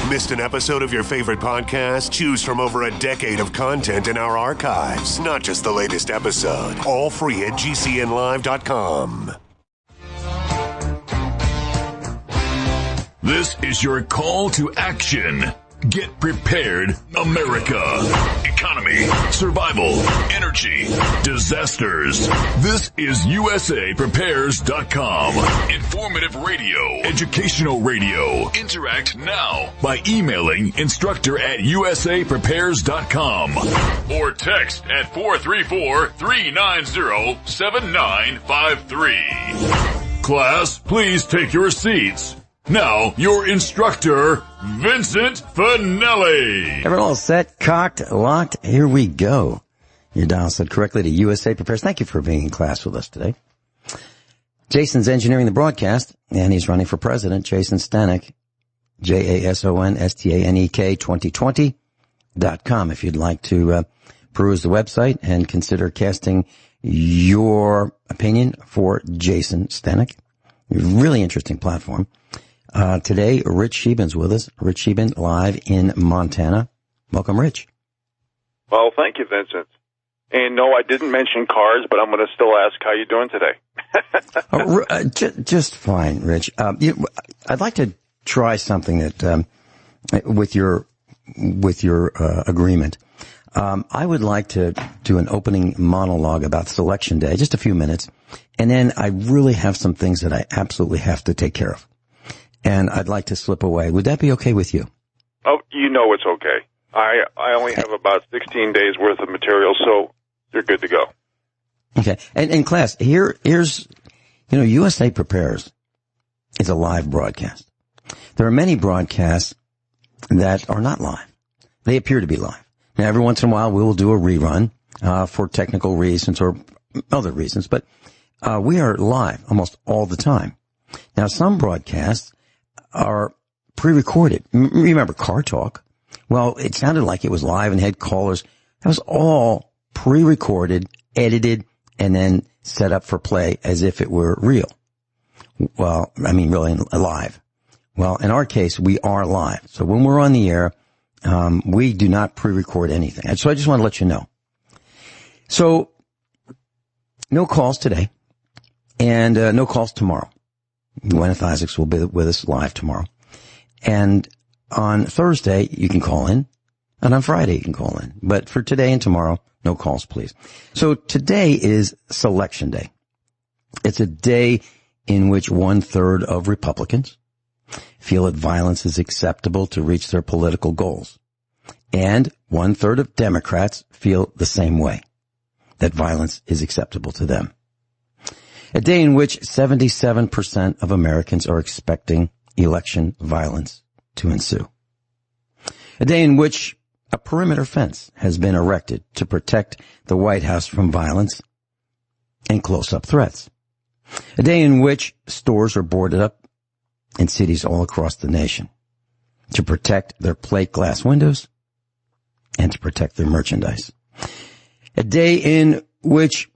Missed an episode of your favorite podcast? Choose from over a decade of content in our archives, not just the latest episode. All free at GCNlive.com. This is your call to action. Get prepared, America. Economy, survival, energy, disasters. This is USAPrepares.com. Informative radio, educational radio. Interact now by emailing instructor@USAPrepares.com or text at 434-390-7953. Class, please take your seats. Now, your instructor, Vincent Finelli. Everyone all set, cocked, locked? Here we go. Your dial set correctly to USA Prepares. Thank you for being in class with us today. Jason's engineering the broadcast, and he's running for president. Jason Stanek, JASONSTANEK 2020.com. If you'd like to peruse the website and consider casting your opinion for Jason Stanek. Really interesting platform. Today, Rich Scheben's with us. Rich Scheben, live in Montana. Welcome, Rich. Well, thank you, Vincent. And no, I didn't mention cars, but I'm going to still ask how you're doing today. Just fine, Rich. I'd like to try something that, with your agreement. I would like to do an opening monologue about Selection Day, just a few minutes, and then I really have some things that I absolutely have to take care of. And I'd like to slip away. Would that be okay with you? Oh, you know it's okay. I only have about 16 days worth of material, so you're good to go. Okay. And in class, here's, USA Prepares is a live broadcast. There are many broadcasts that are not live. They appear to be live. Now, every once in a while, we will do a rerun, for technical reasons or other reasons, but, we are live almost all the time. Now, some broadcasts are pre-recorded. Remember Car Talk? Well, it sounded like it was live and had callers. That was all pre-recorded, edited, and then set up for play as if it were real. Well, really live. Well, in our case, we are live. So when we're on the air, we do not pre-record anything. So I just want to let you know. So, no calls today, and no calls tomorrow. Gwyneth Isaacs will be with us live tomorrow. And on Thursday, you can call in. And on Friday, you can call in. But for today and tomorrow, no calls, please. So today is Selection Day. It's a day in which 1/3 of Republicans feel that violence is acceptable to reach their political goals. And 1/3 of Democrats feel the same way, that violence is acceptable to them. A day in which 77% of Americans are expecting election violence to ensue. A day in which a perimeter fence has been erected to protect the White House from violence and close-up threats. A day in which stores are boarded up in cities all across the nation to protect their plate glass windows and to protect their merchandise. A day in which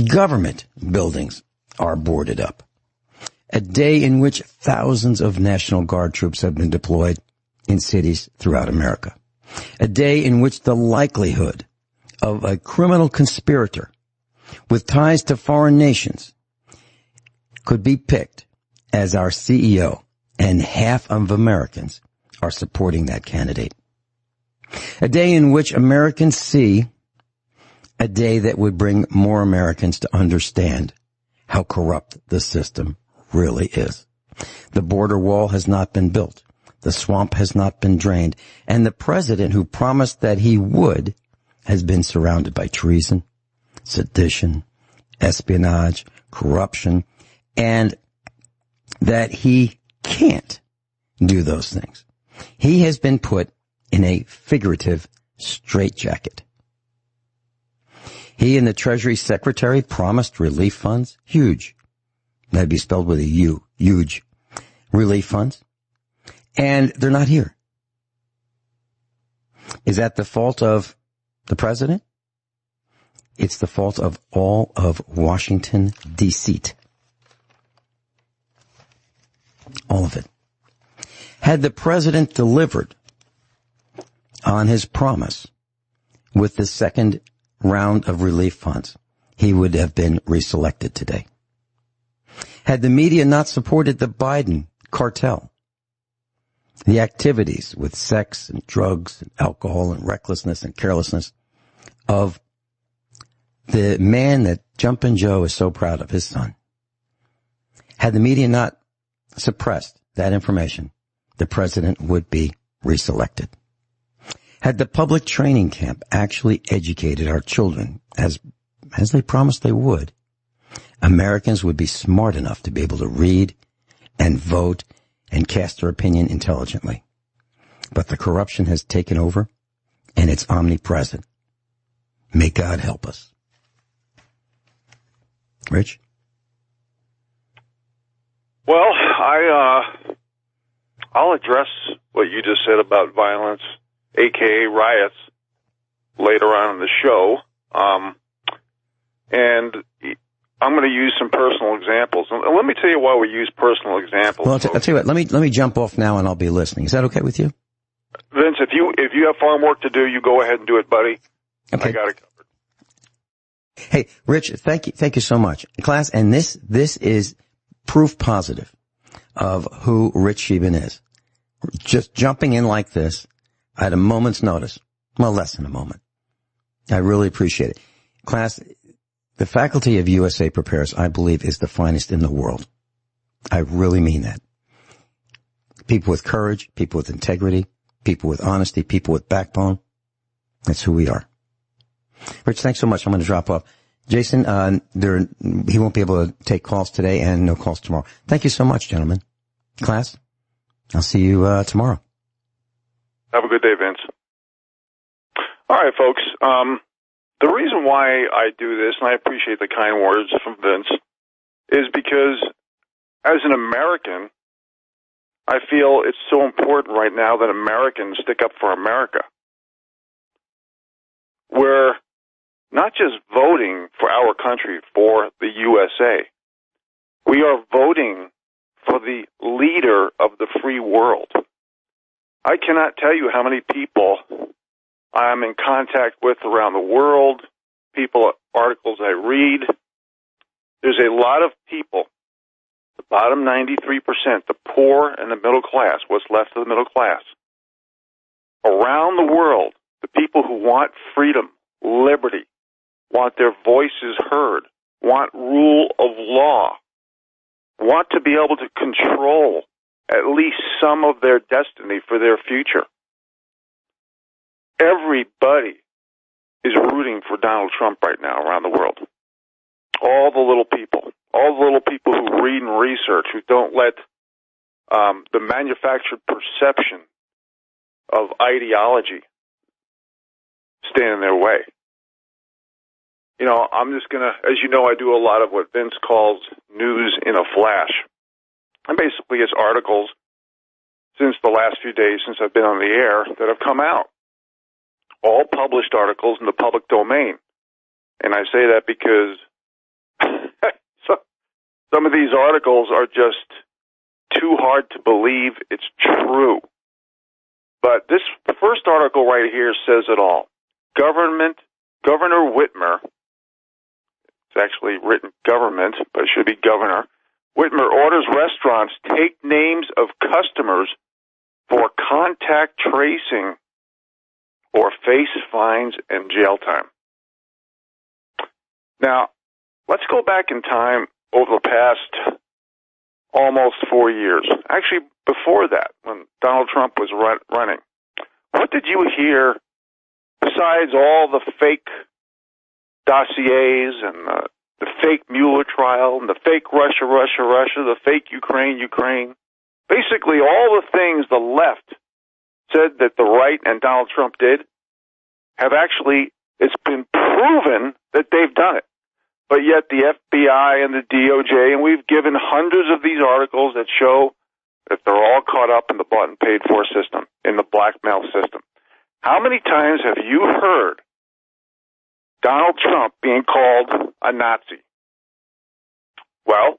government buildings are boarded up. A day in which thousands of National Guard troops have been deployed in cities throughout America. A day in which the likelihood of a criminal conspirator with ties to foreign nations could be picked as our CEO, and half of Americans are supporting that candidate. A day in which Americans see a day that would bring more Americans to understand how corrupt the system really is. The border wall has not been built. The swamp has not been drained. And the president who promised that he would has been surrounded by treason, sedition, espionage, corruption, and that he can't do those things. He has been put in a figurative straitjacket. He and the Treasury Secretary promised relief funds, huge. That'd be spelled with a U, huge relief funds. And they're not here. Is that the fault of the president? It's the fault of all of Washington, D.C. All of it. Had the president delivered on his promise with the second round of relief funds, he would have been reselected today. Had the media not supported the Biden cartel, the activities with sex and drugs and alcohol and recklessness and carelessness of the man that Jumpin' Joe is so proud of, his son, had the media not suppressed that information, the president would be reselected. Had the public training camp actually educated our children as they promised they would, Americans would be smart enough to be able to read and vote and cast their opinion intelligently. But the corruption has taken over, and it's omnipresent. May God help us. Rich? Well, I'll address what you just said about violence, a.k.a. riots, later on in the show. And I'm going to use some personal examples. And let me tell you why we use personal examples. Well, I'll tell you what, let me jump off now and I'll be listening. Is that okay with you? Vince, if you have farm work to do, you go ahead and do it, buddy. Okay. I got it covered. Hey, Rich, thank you so much. Class, and this is proof positive of who Rich Scheben is. Just jumping in like this at a moment's notice. Well, less than a moment. I really appreciate it. Class, the faculty of USA Prepares, I believe, is the finest in the world. I really mean that. People with courage, people with integrity, people with honesty, people with backbone. That's who we are. Rich, thanks so much. I'm going to drop off. Jason, he won't be able to take calls today and no calls tomorrow. Thank you so much, gentlemen. Class, I'll see you tomorrow. Have a good day, Vince. All right, folks. The reason why I do this, and I appreciate the kind words from Vince, is because as an American, I feel it's so important right now that Americans stick up for America. We're not just voting for our country, for the USA. We are voting for the leader of the free world. I cannot tell you how many people I'm in contact with around the world, articles I read. There's a lot of people, the bottom 93%, the poor and the middle class, what's left of the middle class, around the world, the people who want freedom, liberty, want their voices heard, want rule of law, want to be able to control at least some of their destiny for their future. Everybody is rooting for Donald Trump right now around the world. All the little people who read and research, who don't let the manufactured perception of ideology stand in their way. You know, I'm just going to, as you know, I do a lot of what Vince calls news in a flash. And basically it's articles since the last few days since I've been on the air that have come out. All published articles in the public domain. And I say that because some of these articles are just too hard to believe it's true. But the first article right here says it all. Governor Whitmer, it's actually written government, but it should be Governor Whitmer, orders restaurants take names of customers for contact tracing or face fines and jail time. Now, let's go back in time over the past almost 4 years. Actually, before that, when Donald Trump was running. What did you hear besides all the fake dossiers and the fake Mueller trial and the fake Russia, the fake Ukraine? Basically, all the things the left said that the right and Donald Trump did have actually, it's been proven that they've done it. But yet the FBI and the DOJ, and we've given hundreds of these articles that show that they're all caught up in the bought and paid for system, in the blackmail system. How many times have you heard Donald Trump being called a Nazi? Well,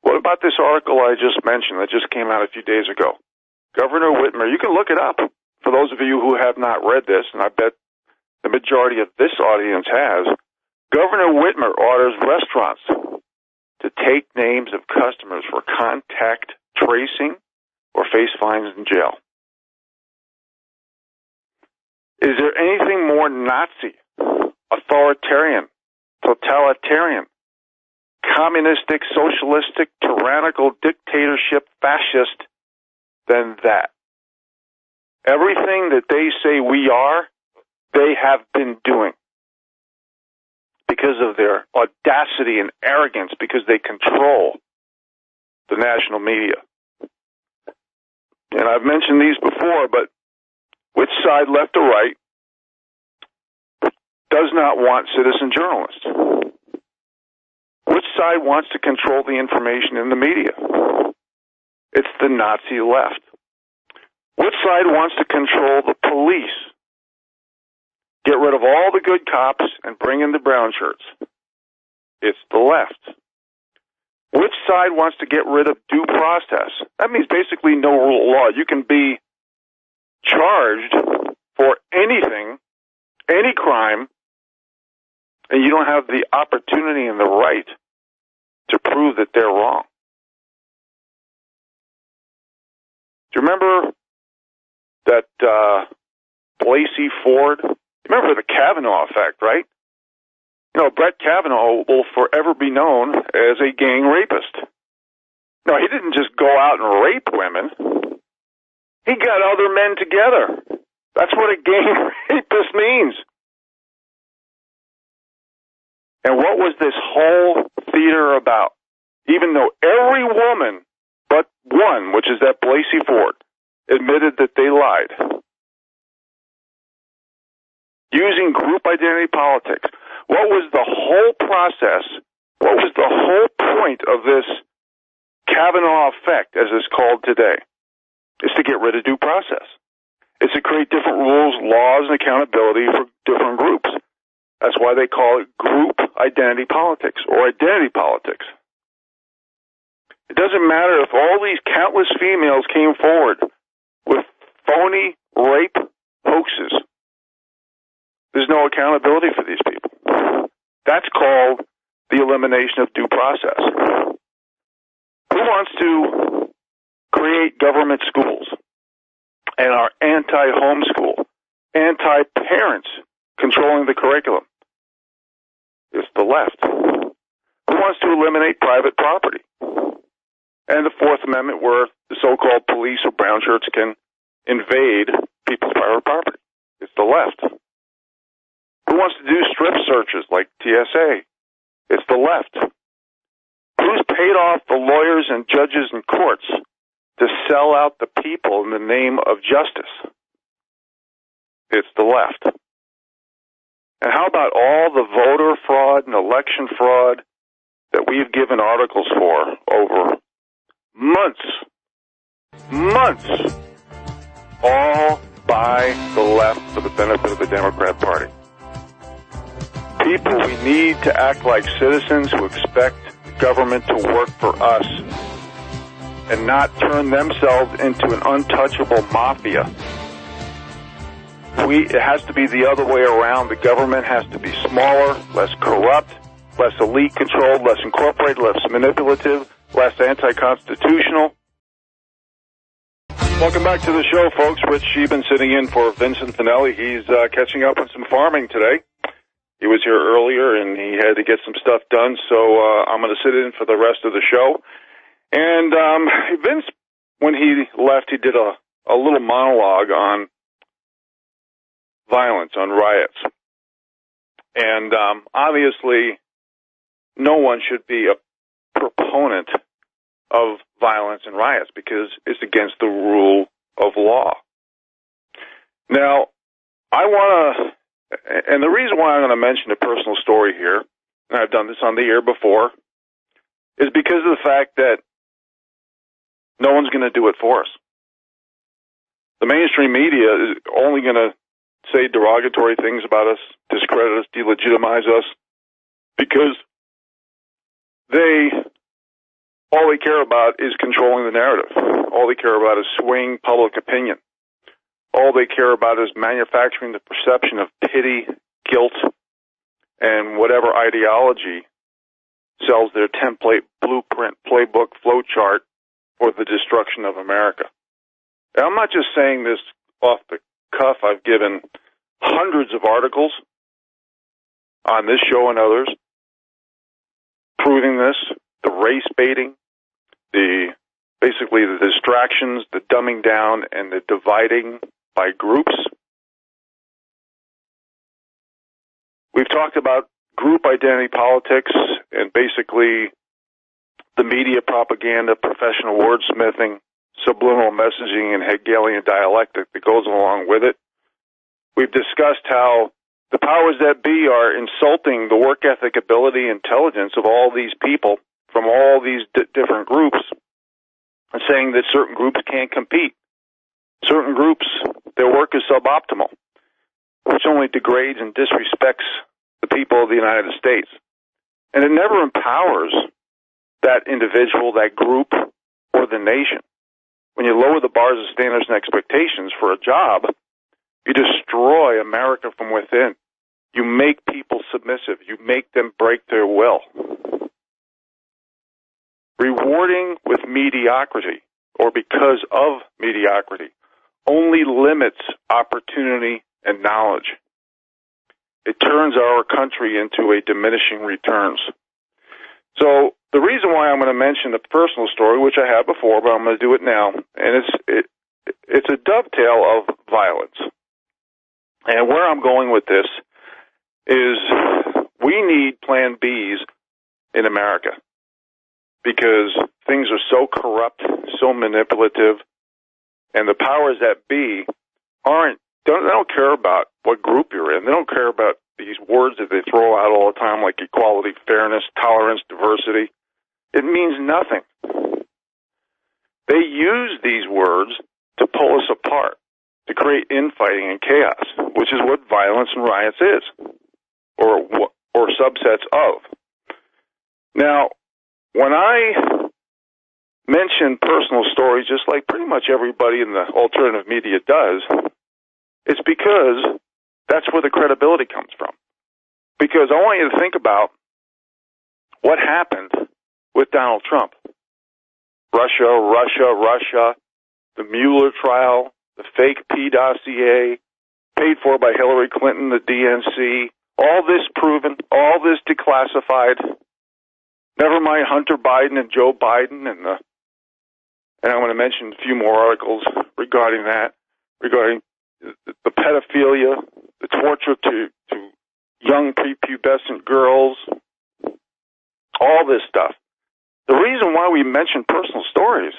what about this article I just mentioned that just came out a few days ago? Governor Whitmer, you can look it up for those of you who have not read this, and I bet the majority of this audience has. Governor Whitmer orders restaurants to take names of customers for contact tracing or face fines in jail. Is there anything more Nazi, authoritarian, totalitarian, communistic, socialistic, tyrannical, dictatorship, fascist than that? Everything that they say we are, they have been doing because of their audacity and arrogance, because they control the national media. And I've mentioned these before, but which side, left or right, does not want citizen journalists? Which side wants to control the information in the media? It's the Nazi left. Which side wants to control the police? Get rid of all the good cops and bring in the brown shirts. It's the left. Which side wants to get rid of due process? That means basically no rule of law. You can be charged for anything, any crime, and you don't have the opportunity and the right to prove that they're wrong. Do you remember that Blasey Ford? Remember the Kavanaugh effect, right? You know, Brett Kavanaugh will forever be known as a gang rapist. No, he didn't just go out and rape women. He got other men together. That's what a gang rapist means. And what was this whole theater about? Even though every woman but one, which is that Blasey Ford, admitted that they lied. Using group identity politics. What was the whole process? What was the whole point of this Kavanaugh effect, as it's called today? It's to get rid of due process. It's to create different rules, laws, and accountability for different groups. That's why they call it group identity politics or identity politics. It doesn't matter if all these countless females came forward with phony rape hoaxes. There's no accountability for these people. That's called the elimination of due process. Who wants to create government schools and are anti-homeschool, anti-parents controlling the curriculum? It's the left. Who wants to eliminate private property? And the Fourth Amendment, where the so-called police or brown shirts can invade people's private property. It's the left. Who wants to do strip searches like TSA? It's the left. Who's paid off the lawyers and judges and courts to sell out the people in the name of justice? It's the left. And how about all the voter fraud and election fraud that we've given articles for over months, all by the left for the benefit of the Democrat Party? People, we need to act like citizens who expect government to work for us and not turn themselves into an untouchable mafia. It has to be the other way around. The government has to be smaller, less corrupt, less elite controlled, less incorporated, less manipulative, less anti-constitutional. Welcome back to the show, folks. Rich Scheben sitting in for Vincent Finelli. He's catching up on some farming today. He was here earlier, and he had to get some stuff done, so I'm going to sit in for the rest of the show. And Vince, when he left, he did a little monologue on violence, on riots. And obviously, no one should be a proponent of violence and riots because it's against the rule of law. Now, I want to... And the reason why I'm going to mention a personal story here, and I've done this on the air before, is because of the fact that no one's going to do it for us. The mainstream media is only going to say derogatory things about us, discredit us, delegitimize us, because all they care about is controlling the narrative. All they care about is swaying public opinion. All they care about is manufacturing the perception of pity, guilt, and whatever ideology sells their template, blueprint, playbook, flowchart for the destruction of America. And I'm not just saying this off the cuff. I've given hundreds of articles on this show and others proving this, the race baiting, basically the distractions, the dumbing down, and the dividing by groups. We've talked about group identity politics and basically the media propaganda, professional wordsmithing, subliminal messaging, and Hegelian dialectic that goes along with it. We've discussed how the powers that be are insulting the work ethic, ability, intelligence of all these people from all these different groups and saying that certain groups can't compete. Certain groups, their work is suboptimal, which only degrades and disrespects the people of the United States. And it never empowers that individual, that group, or the nation. When you lower the bars of standards and expectations for a job, you destroy America from within. You make people submissive. You make them break their will. Rewarding with mediocrity, or because of mediocrity, only limits opportunity and knowledge. It turns our country into a diminishing returns. So the reason why I'm going to mention the personal story, which I had before, but I'm going to do it now, and it's a dovetail of violence. And where I'm going with this is we need Plan Bs in America because things are so corrupt, so manipulative, and the powers that be they don't care about what group you're in. They don't care about these words that they throw out all the time like equality, fairness, tolerance, diversity. It means nothing. They use these words to pull us apart, to create infighting and chaos, which is what violence and riots is, or subsets of. Now, when I mention personal stories, just like pretty much everybody in the alternative media does, it's because that's where the credibility comes from. Because I want you to think about what happened with Donald Trump. Russia, the Mueller trial, the fake P dossier, paid for by Hillary Clinton, the DNC, all this proven, all this declassified. Never mind Hunter Biden and Joe Biden, and I'm going to mention a few more articles regarding that, regarding the pedophilia, the torture to young prepubescent girls, all this stuff. The reason why we mention personal stories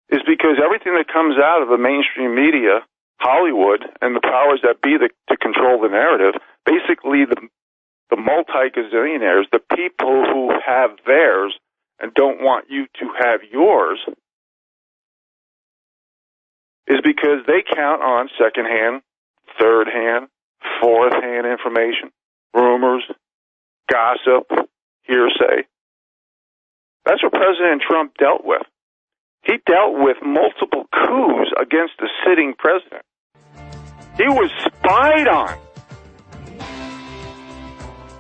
is because everything that comes out of the mainstream media, Hollywood, and the powers that be to control the narrative, basically the multi-gazillionaires, the people who have theirs and don't want you to have yours, is because they count on second-hand, third-hand, fourth-hand information, rumors, gossip, hearsay. That's what President Trump dealt with. He dealt with multiple coups against the sitting president. He was spied on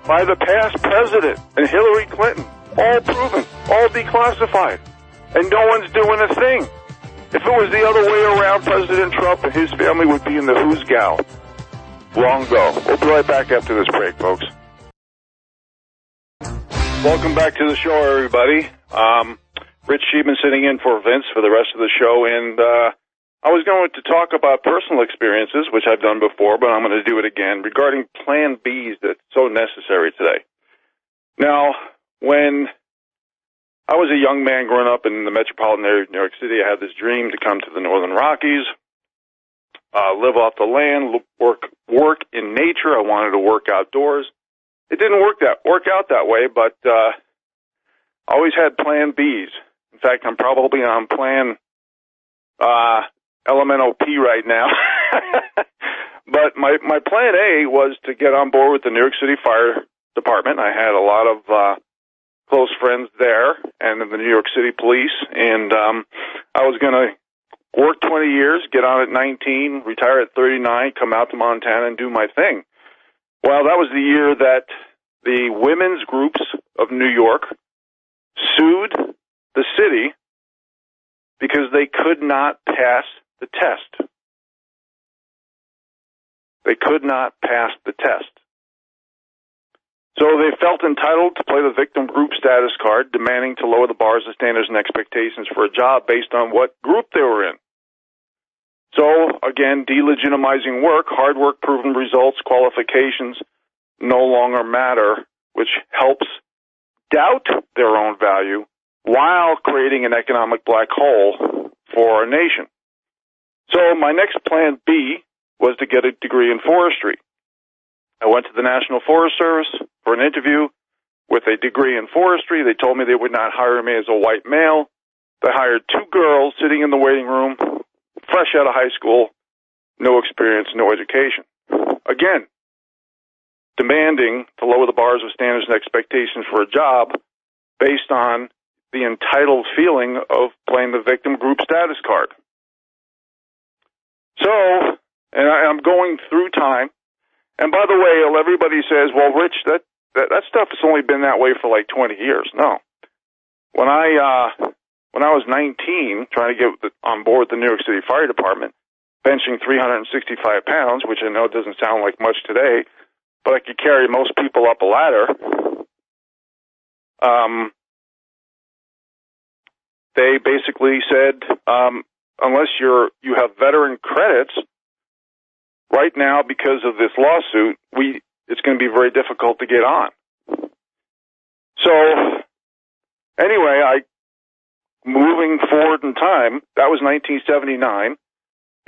by the past president and Hillary Clinton, all proven, all declassified, and no one's doing a thing. If it was the other way around, President Trump and his family would be in the who's gal long ago. We'll be right back after this break, folks. Welcome back to the show, everybody. Rich Scheben sitting in for Vince for the rest of the show, and I was going to talk about personal experiences, which I've done before, but I'm going to do it again, regarding Plan Bs that's so necessary today. Now, when I was a young man growing up in the metropolitan area of New York City, I had this dream to come to the Northern Rockies, live off the land, work in nature. I wanted to work outdoors. It didn't work out that way, but I always had Plan Bs. In fact, I'm probably on Plan LMNOP right now. But my Plan A was to get on board with the New York City Fire Department. I had a lot of close friends there and in the New York City police, and I was going to work 20 years, get on at 19, retire at 39, come out to Montana and do my thing. Well, that was the year that the women's groups of New York sued the city because they could not pass the test. They could not pass the test. So they felt entitled to play the victim group status card, demanding to lower the bars of standards and expectations for a job based on what group they were in. So, again, delegitimizing work, hard work, proven results, qualifications no longer matter, which helps doubt their own value while creating an economic black hole for our nation. So my next plan B was to get a degree in forestry. I went to the National Forest Service for an interview with a degree in forestry. They told me they would not hire me as a white male. They hired two girls sitting in the waiting room, fresh out of high school, no experience, no education. Again, demanding to lower the bars of standards and expectations for a job based on the entitled feeling of playing the victim group status card. So, and I'm going through time, and by the way, everybody says, well, Rich, that stuff has only been that way for like 20 years. No. When I was 19, trying to get on board the New York City Fire Department, benching 365 pounds, which I know doesn't sound like much today, but I could carry most people up a ladder. They basically said, unless you have veteran credits, right now because of this lawsuit, it's going to be very difficult to get on. So, anyway, moving forward in time, that was 1979,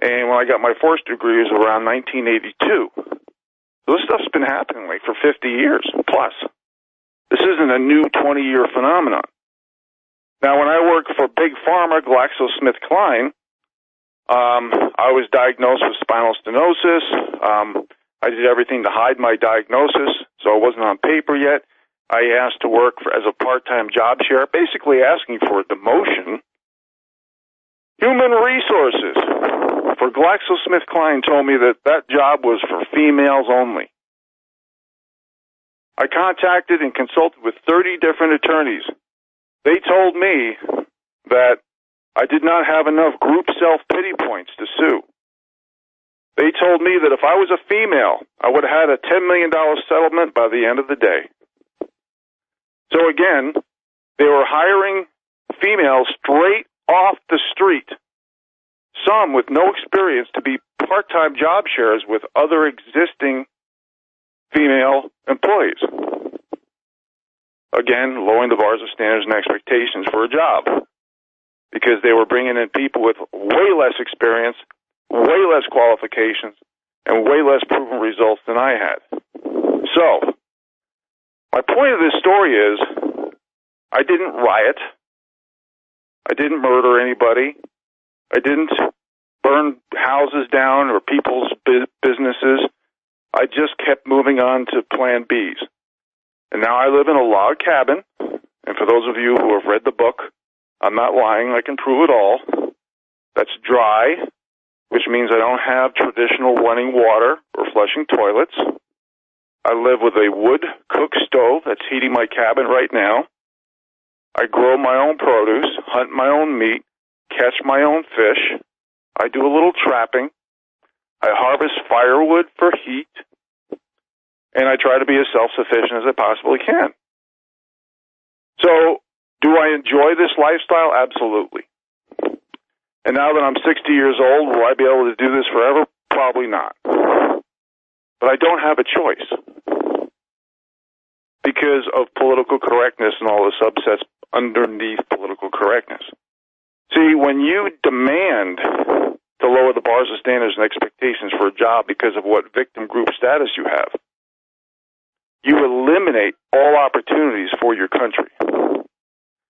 and when I got my forestry degree, it was around 1982. So this stuff's been happening like for 50 years plus. This isn't a new 20-year phenomenon. Now, when I worked for Big Pharma, GlaxoSmithKline, I was diagnosed with spinal stenosis. I did everything to hide my diagnosis, so it wasn't on paper yet. I asked to work as a part-time job share, basically asking for a demotion. Human resources for GlaxoSmithKline told me that job was for females only. I contacted and consulted with 30 different attorneys. They told me that I did not have enough group self-pity points to sue. They told me that if I was a female, I would have had a $10 million settlement by the end of the day. So again, they were hiring females straight off the street, some with no experience, to be part-time job shares with other existing female employees. Again, lowering the bars of standards and expectations for a job, because they were bringing in people with way less experience, way less qualifications, and way less proven results than I had. So, my point of this story is, I didn't riot. I didn't murder anybody. I didn't burn houses down or people's businesses. I just kept moving on to plan Bs. And now I live in a log cabin. And for those of you who have read the book, I'm not lying. I can prove it all. That's dry, which means I don't have traditional running water or flushing toilets. I live with a wood cook stove that's heating my cabin right now. I grow my own produce, hunt my own meat, catch my own fish. I do a little trapping. I harvest firewood for heat. And I try to be as self-sufficient as I possibly can. So, do I enjoy this lifestyle? Absolutely. And now that I'm 60 years old, will I be able to do this forever? Probably not. But I don't have a choice because of political correctness and all the subsets underneath political correctness. See, when you demand to lower the bars of standards and expectations for a job because of what victim group status you have, you eliminate all opportunities for your country.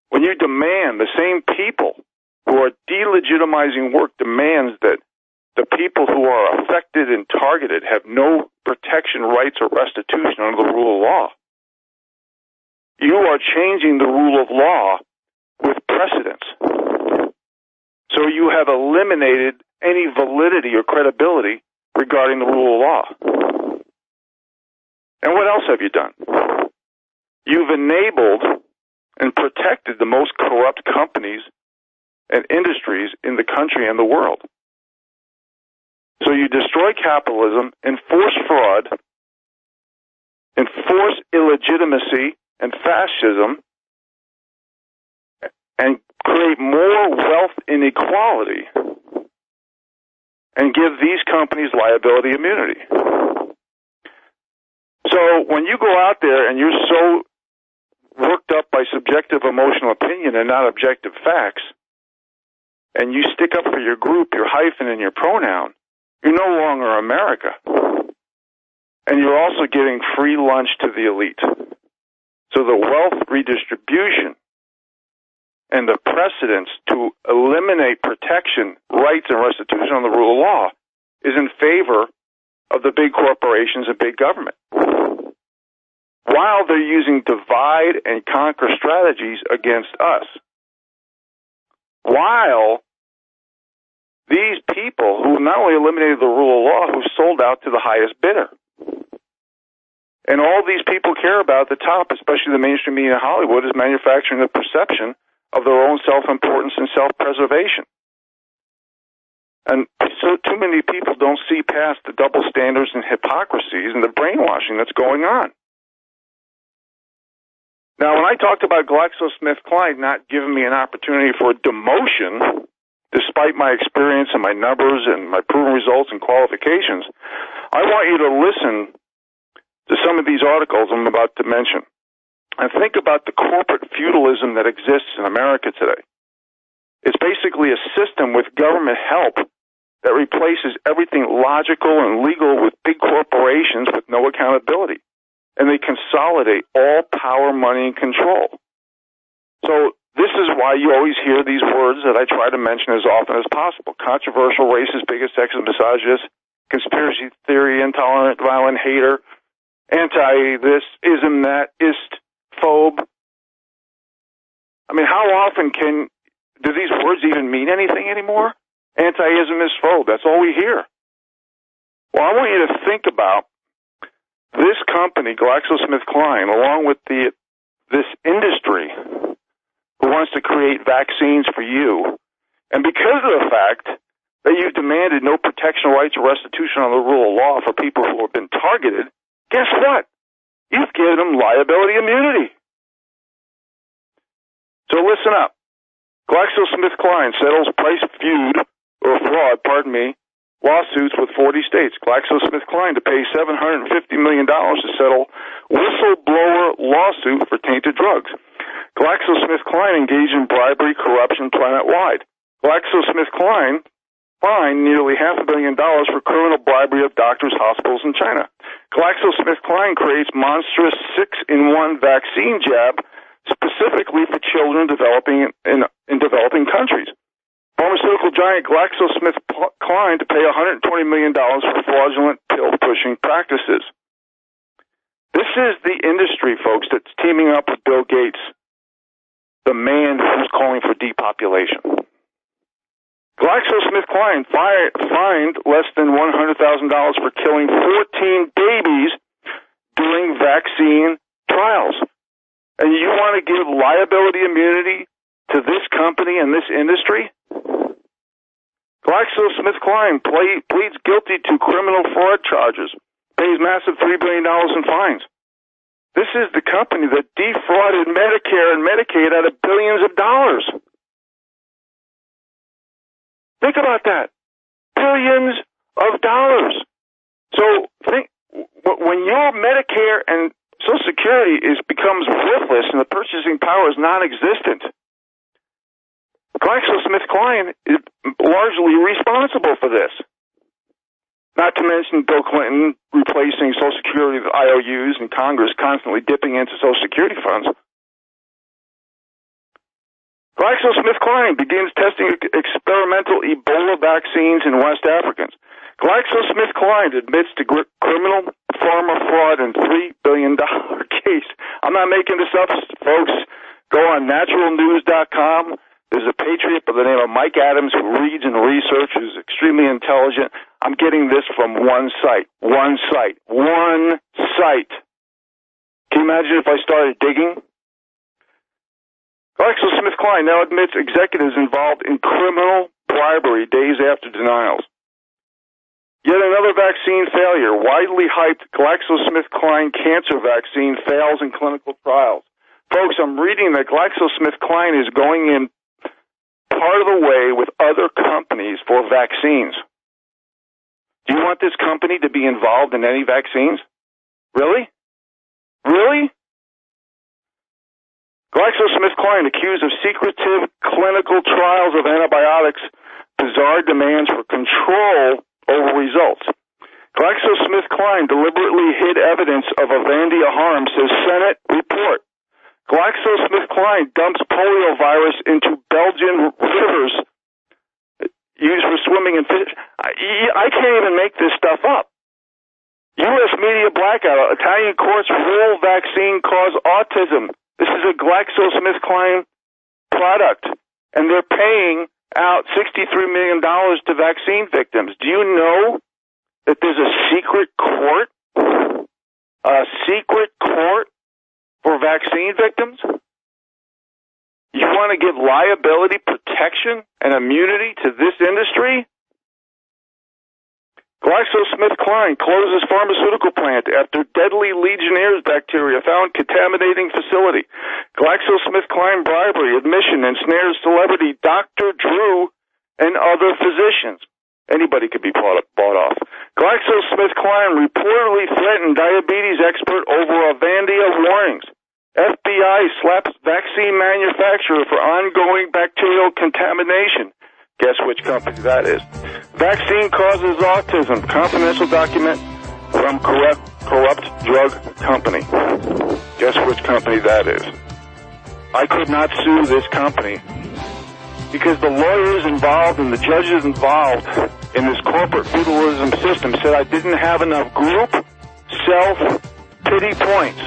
When you demand, the same people who are delegitimizing work demands that the people who are affected and targeted have no protection, rights, or restitution under the rule of law. you are changing the rule of law with precedence. So you have eliminated any validity or credibility regarding the rule of law. And what else have you done? You've enabled and protected the most corrupt companies and industries in the country and the world. So you destroy capitalism, enforce fraud, enforce illegitimacy and fascism, and create more wealth inequality, and give these companies liability immunity. So when you go out there and you're so worked up by subjective emotional opinion and not objective facts, and you stick up for your group, your hyphen, and your pronoun, you're no longer America. And you're also giving free lunch to the elite. So the wealth redistribution and the precedence to eliminate protection, rights, and restitution on the rule of law is in favor of the big corporations and big government. While they're using divide and conquer strategies against us. While these people who not only eliminated the rule of law, who sold out to the highest bidder. And all these people care about at the top, especially the mainstream media in Hollywood, is manufacturing the perception of their own self-importance and self-preservation. And so too many people don't see past the double standards and hypocrisies and the brainwashing that's going on. Now, when I talked about GlaxoSmithKline not giving me an opportunity for demotion, despite my experience and my numbers and my proven results and qualifications, I want you to listen to some of these articles I'm about to mention. And think about the corporate feudalism that exists in America today. It's basically a system with government help that replaces everything logical and legal with big corporations with no accountability. And they consolidate all power, money, and control. So this is why you always hear these words that I try to mention as often as possible. Controversial, racist, bigot, sexist, misogynist, conspiracy theory, intolerant, violent, hater, anti-this, ism, that, ist, phobe. I mean, how often do these words even mean anything anymore? Anti-ism is phobe. That's all we hear. Well, I want you to think about this company, GlaxoSmithKline, along with this industry who wants to create vaccines for you. And because of the fact that you've demanded no protection, rights, or restitution on the rule of law for people who have been targeted, guess what? You've given them liability immunity. So listen up. GlaxoSmithKline settles price feud, or fraud, lawsuits with 40 states. GlaxoSmithKline to pay $750 million to settle whistleblower lawsuit for tainted drugs. GlaxoSmithKline engaged in bribery, corruption planet-wide. GlaxoSmithKline fined nearly $500 million for criminal bribery of doctors, hospitals in China. GlaxoSmithKline creates monstrous 6-in-1 vaccine jab specifically for children developing in developing countries. Pharmaceutical giant GlaxoSmithKline to pay $120 million for fraudulent pill-pushing practices. This is the industry, folks, that's teaming up with Bill Gates, the man who's calling for depopulation. GlaxoSmithKline fined less than $100,000 for killing 14 babies during vaccine trials. And you want to give liability immunity to this company and this industry? GlaxoSmithKline pleads guilty to criminal fraud charges, pays massive $3 billion in fines. This is the company that defrauded Medicare and Medicaid out of billions of dollars. Think about that. Billions of dollars. So think, when your Medicare and Social Security becomes worthless and the purchasing power is non-existent, GlaxoSmithKline is largely responsible for this. Not to mention Bill Clinton replacing Social Security with IOUs and Congress constantly dipping into Social Security funds. GlaxoSmithKline begins testing experimental Ebola vaccines in West Africans. GlaxoSmithKline admits to criminal pharma fraud in $3 billion case. I'm not making this up, folks. Go on naturalnews.com. There's a patriot by the name of Mike Adams who reads and researches, extremely intelligent. I'm getting this from one site. One site. One site. Can you imagine if I started digging? GlaxoSmithKline now admits executives involved in criminal bribery days after denials. Yet another vaccine failure. Widely hyped GlaxoSmithKline cancer vaccine fails in clinical trials. Folks, I'm reading that GlaxoSmithKline is going in part of the way with other companies for vaccines. Do you want this company to be involved in any vaccines? Really? Really? GlaxoSmithKline accused of secretive clinical trials of antibiotics, bizarre demands for control over results. GlaxoSmithKline deliberately hid evidence of Avandia harm, says Senate report. GlaxoSmithKline dumps polio virus into Belgian rivers used for swimming and fish. I can't even make this stuff up. U.S. media blackout. Italian courts rule vaccine cause autism. This is a GlaxoSmithKline product, and they're paying out $63 million to vaccine victims. Do you know that there's a secret court? A secret court for vaccine victims? You want to give liability protection and immunity to this industry? GlaxoSmithKline closes pharmaceutical plant after deadly Legionnaire's bacteria found contaminating facility. GlaxoSmithKline bribery, admission, ensnares celebrity Dr. Drew and other physicians. Anybody could be bought off. GlaxoSmithKline reportedly threatened diabetes expert over Avandia warnings. FBI slaps vaccine manufacturer for ongoing bacterial contamination. Guess which company that is. Vaccine causes autism. Confidential document from corrupt drug company. Guess which company that is. I could not sue this company because the lawyers involved and the judges involved in this corporate feudalism system said I didn't have enough group self-pity points.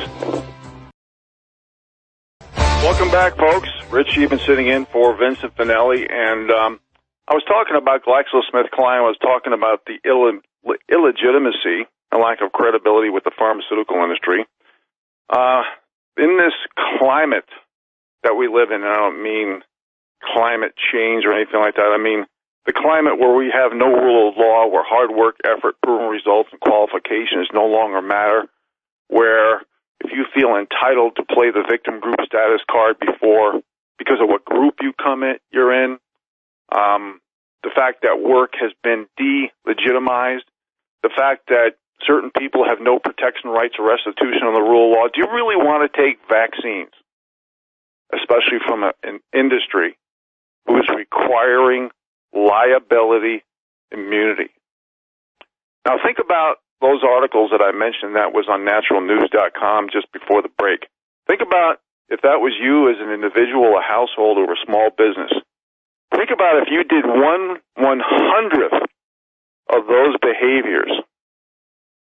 Welcome back, folks. Rich Scheben sitting in for Vincent Finelli, and I was talking about GlaxoSmithKline. I was talking about the illegitimacy and lack of credibility with the pharmaceutical industry. In this climate that we live in, and I don't mean climate change or anything like that. I mean the climate where we have no rule of law, where hard work, effort, proven results, and qualifications no longer matter, where if you feel entitled to play the victim group status card because of what group you're in, the fact that work has been delegitimized, the fact that certain people have no protection rights or restitution on the rule of law. Do you really want to take vaccines, especially from an industry who is requiring liability immunity? Now think about those articles that I mentioned that was on naturalnews.com just before the break. Think about if that was you as an individual, a household, or a small business. Think about if you did 1/100th of those behaviors.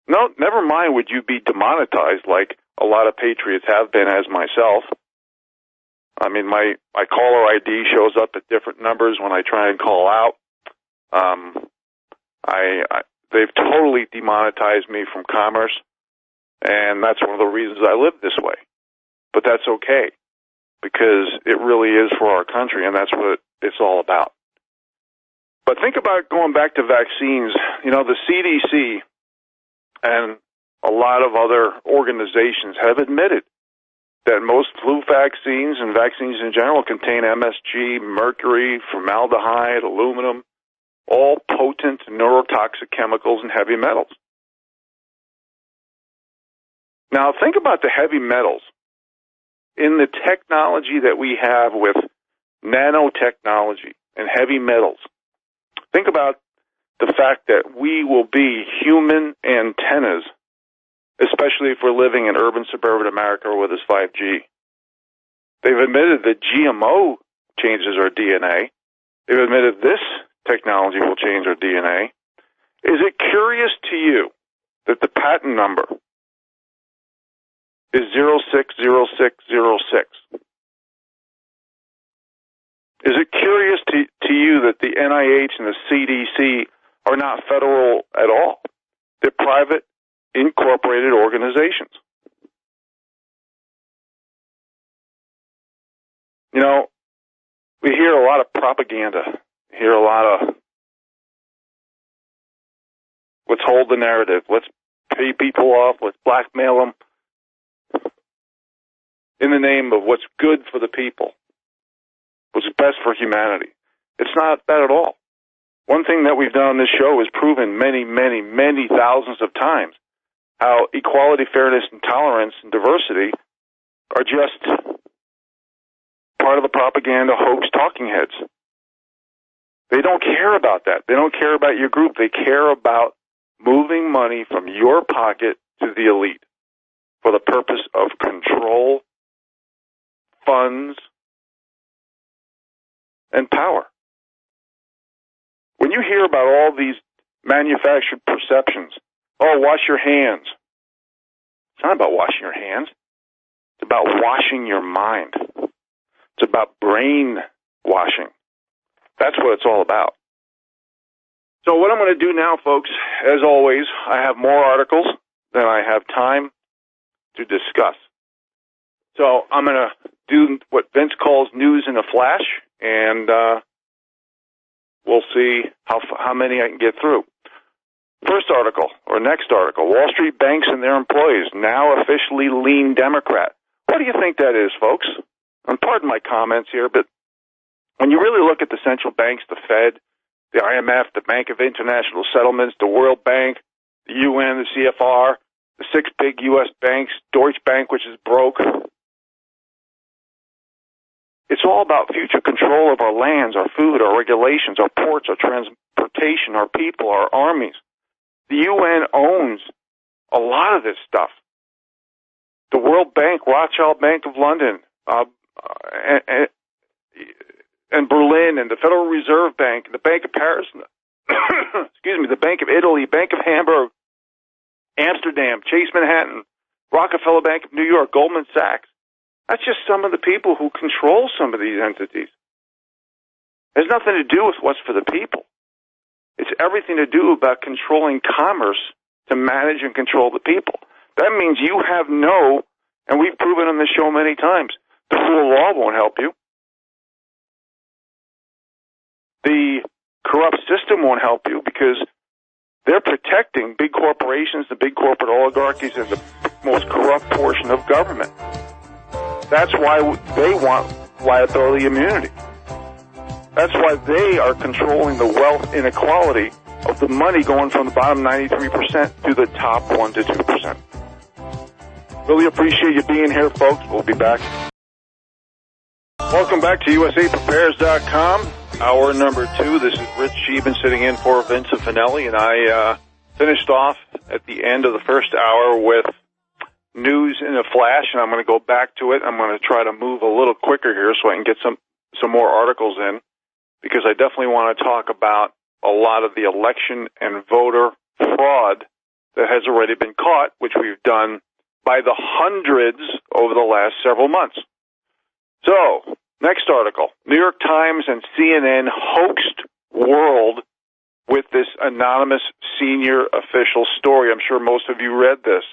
No, never mind would you be demonetized like a lot of patriots have been, as myself. I mean, my caller ID shows up at different numbers when I try and call out. They've totally demonetized me from commerce, and that's one of the reasons I live this way. But that's okay, because it really is for our country, and that's what it's all about. But think about going back to vaccines. You know, the CDC and a lot of other organizations have admitted that most flu vaccines and vaccines in general contain MSG, mercury, formaldehyde, aluminum, all potent neurotoxic chemicals and heavy metals. Now, think about the heavy metals in the technology that we have with nanotechnology and heavy metals. Think about the fact that we will be human antennas, especially if we're living in urban suburban America or with this 5G. They've admitted that GMO changes our DNA. They've admitted this technology will change our DNA. Is it curious to you that the patent number is 060606. Is it curious to you that the NIH and the CDC are not federal at all? They're private, incorporated organizations. You know, we hear a lot of propaganda. We hear a lot of, let's hold the narrative. Let's pay people off. Let's blackmail them in the name of what's good for the people, what's best for humanity. It's not that at all. One thing that we've done on this show is proven many, many, many thousands of times how equality, fairness, and tolerance and diversity are just part of the propaganda hoax talking heads. They don't care about that. They don't care about your group. They care about moving money from your pocket to the elite for the purpose of control, funds, and power. When you hear about all these manufactured perceptions, oh, wash your hands. It's not about washing your hands. It's about washing your mind. It's about brain washing. That's what it's all about. So what I'm going to do now, folks, as always, I have more articles than I have time to discuss. So I'm going to do what Vince calls news in a flash, and we'll see how many I can get through. First article, or next article, Wall Street banks and their employees now officially lean Democrat. What do you think that is, folks? And pardon my comments here, but when you really look at the central banks, the Fed, the IMF, the Bank of International Settlements, the World Bank, the UN, the CFR, the six big U.S. banks, Deutsche Bank, which is broke, it's all about future control of our lands, our food, our regulations, our ports, our transportation, our people, our armies. The UN owns a lot of this stuff. The World Bank, Rothschild Bank of London, and Berlin, and the Federal Reserve Bank, and the Bank of Paris, excuse me, the Bank of Italy, Bank of Hamburg, Amsterdam, Chase Manhattan, Rockefeller Bank of New York, Goldman Sachs. That's just some of the people who control some of these entities. It has nothing to do with what's for the people. It's everything to do about controlling commerce to manage and control the people. That means you have and we've proven on this show many times, the rule of law won't help you. The corrupt system won't help you because they're protecting big corporations, the big corporate oligarchies, and the most corrupt portion of government. That's why they want liability immunity. That's why they are controlling the wealth inequality of the money going from the bottom 93% to the top 1 to 2%. Really appreciate you being here, folks. We'll be back. Welcome back to USAPrepares.com. Hour number 2. This is Rich Scheben sitting in for Vincent Finelli, and I finished off at the end of the first hour with news in a flash, and I'm going to go back to it. I'm going to try to move a little quicker here so I can get some more articles in, because I definitely want to talk about a lot of the election and voter fraud that has already been caught, which we've done by the hundreds over the last several months. So, next article. New York Times and CNN hoaxed world with this anonymous senior official story. I'm sure most of you read this.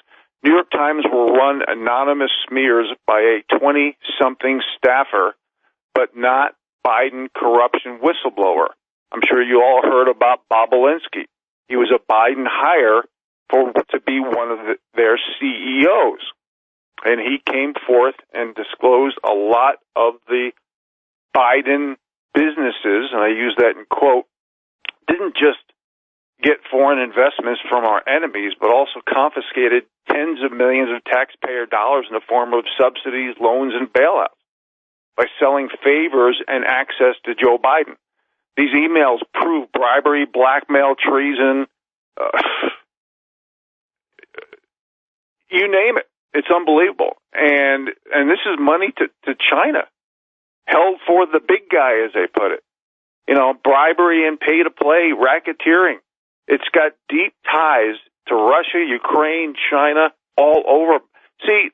New York Times will run anonymous smears by a 20-something staffer, but not Biden corruption whistleblower. I'm sure you all heard about Bobolinsky. He was a Biden hire to be one of their CEOs. And he came forth and disclosed a lot of the Biden businesses, and I use that in quote, didn't just get foreign investments from our enemies, but also confiscated tens of millions of taxpayer dollars in the form of subsidies, loans, and bailouts by selling favors and access to Joe Biden. These emails prove bribery, blackmail, treason, you name it. It's unbelievable. And this is money to China, held for the big guy, as they put it. You know, bribery and pay-to-play, racketeering. It's got deep ties to Russia, Ukraine, China, all over. See,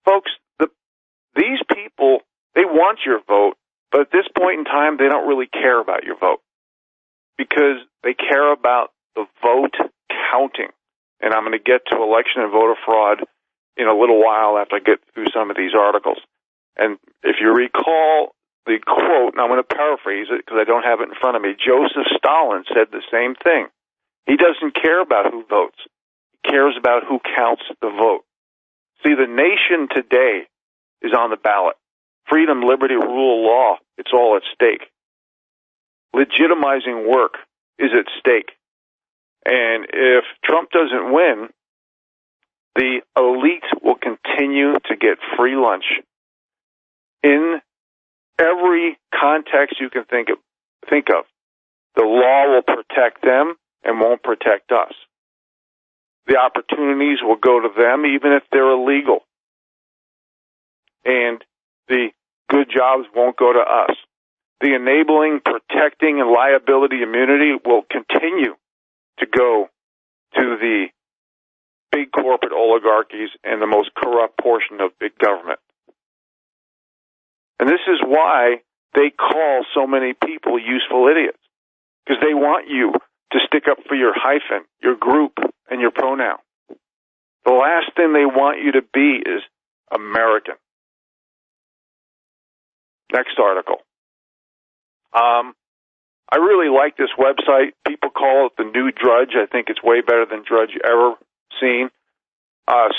folks, these people, they want your vote, but at this point in time, they don't really care about your vote because they care about the vote counting. And I'm going to get to election and voter fraud in a little while after I get through some of these articles. And if you recall the quote, and I'm going to paraphrase it because I don't have it in front of me, Joseph Stalin said the same thing. He doesn't care about who votes. He cares about who counts the vote. See, the nation today is on the ballot. Freedom, liberty, rule of law, it's all at stake. Legitimizing work is at stake. And if Trump doesn't win, the elite will continue to get free lunch in every context you can think of. The law will protect them and won't protect us. The opportunities will go to them even if they're illegal. And the good jobs won't go to us. The enabling, protecting, and liability immunity will continue to go to the big corporate oligarchies and the most corrupt portion of big government. And this is why they call so many people useful idiots, because they want you to stick up for your hyphen, your group, and your pronoun. The last thing they want you to be is American. Next article. I really like this website. People call it the new Drudge. I think it's way better than Drudge ever seen.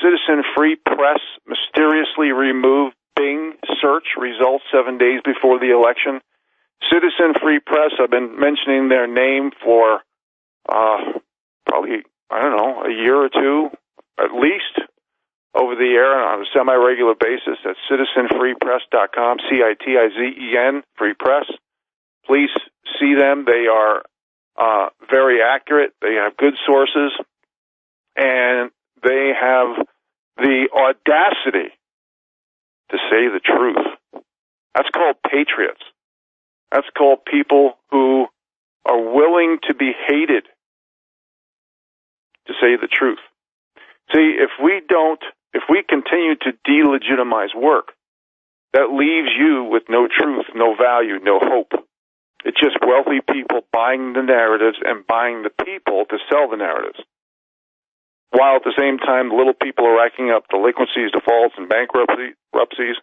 Citizen Free Press mysteriously removed Bing search results 7 days before the election. Citizen Free Press, I've been mentioning their name for probably, a year or two, at least, over the air on a semi-regular basis at citizenfreepress.com, CITIZEN, Free Press. Please see them. They are very accurate. They have good sources, and they have the audacity to say the truth. That's called patriots. That's called people who are willing to be hated to say the truth. See, if we continue to delegitimize work, that leaves you with no truth, no value, no hope. It's just wealthy people buying the narratives and buying the people to sell the narratives. While at the same time, the little people are racking up delinquencies, defaults, and bankruptcies.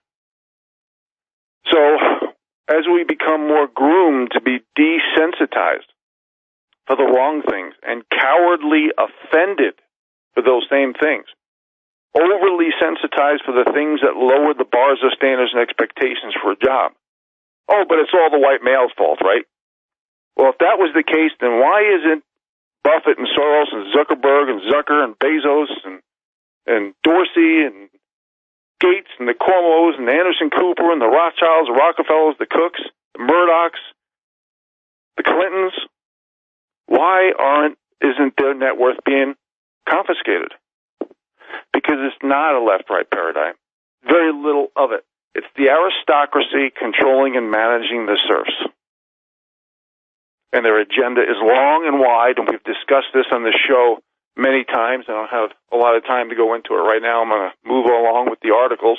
So, as we become more groomed to be desensitized for the wrong things and cowardly offended for those same things, overly sensitized for the things that lower the bars of standards and expectations for a job. Oh, but it's all the white male's fault, right? Well, if that was the case, then why isn't Buffett and Soros and Zuckerberg and Zucker and Bezos and Dorsey and Gates and the Cuomos and the Anderson Cooper and the Rothschilds, the Rockefellers, the Cooks, the Murdochs, the Clintons, why isn't their net worth being confiscated? Because it's not a left-right paradigm. Very little of it. It's the aristocracy controlling and managing the serfs. And their agenda is long and wide, and we've discussed this on the show many times. I don't have a lot of time to go into it right now. I'm going to move along with the articles.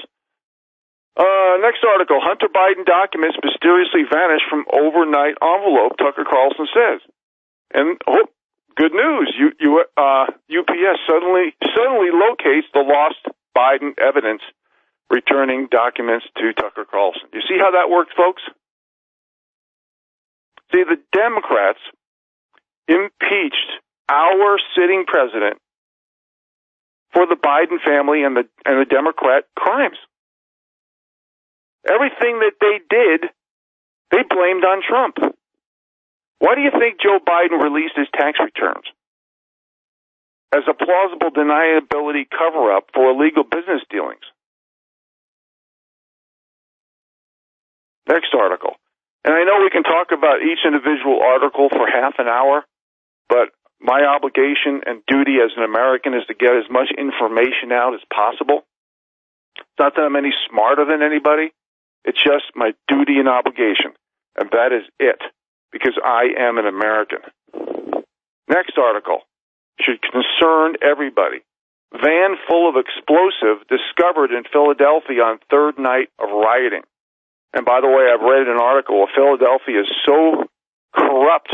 Next article, Hunter Biden documents mysteriously vanished from overnight envelope, Tucker Carlson says. And good news, UPS suddenly locates the lost Biden evidence, returning documents to Tucker Carlson. You see how that works, folks? See, the Democrats impeached our sitting president for the Biden family and the Democrat crimes. Everything that they did, they blamed on Trump. Why do you think Joe Biden released his tax returns? As a plausible deniability cover-up for illegal business dealings. Next article. And I know we can talk about each individual article for half an hour, but my obligation and duty as an American is to get as much information out as possible. It's not that I'm any smarter than anybody. It's just my duty and obligation, and that is it, because I am an American. Next article should concern everybody. van full of explosive discovered in Philadelphia on third night of rioting. And by the way, I've read an article of Philadelphia is so corrupt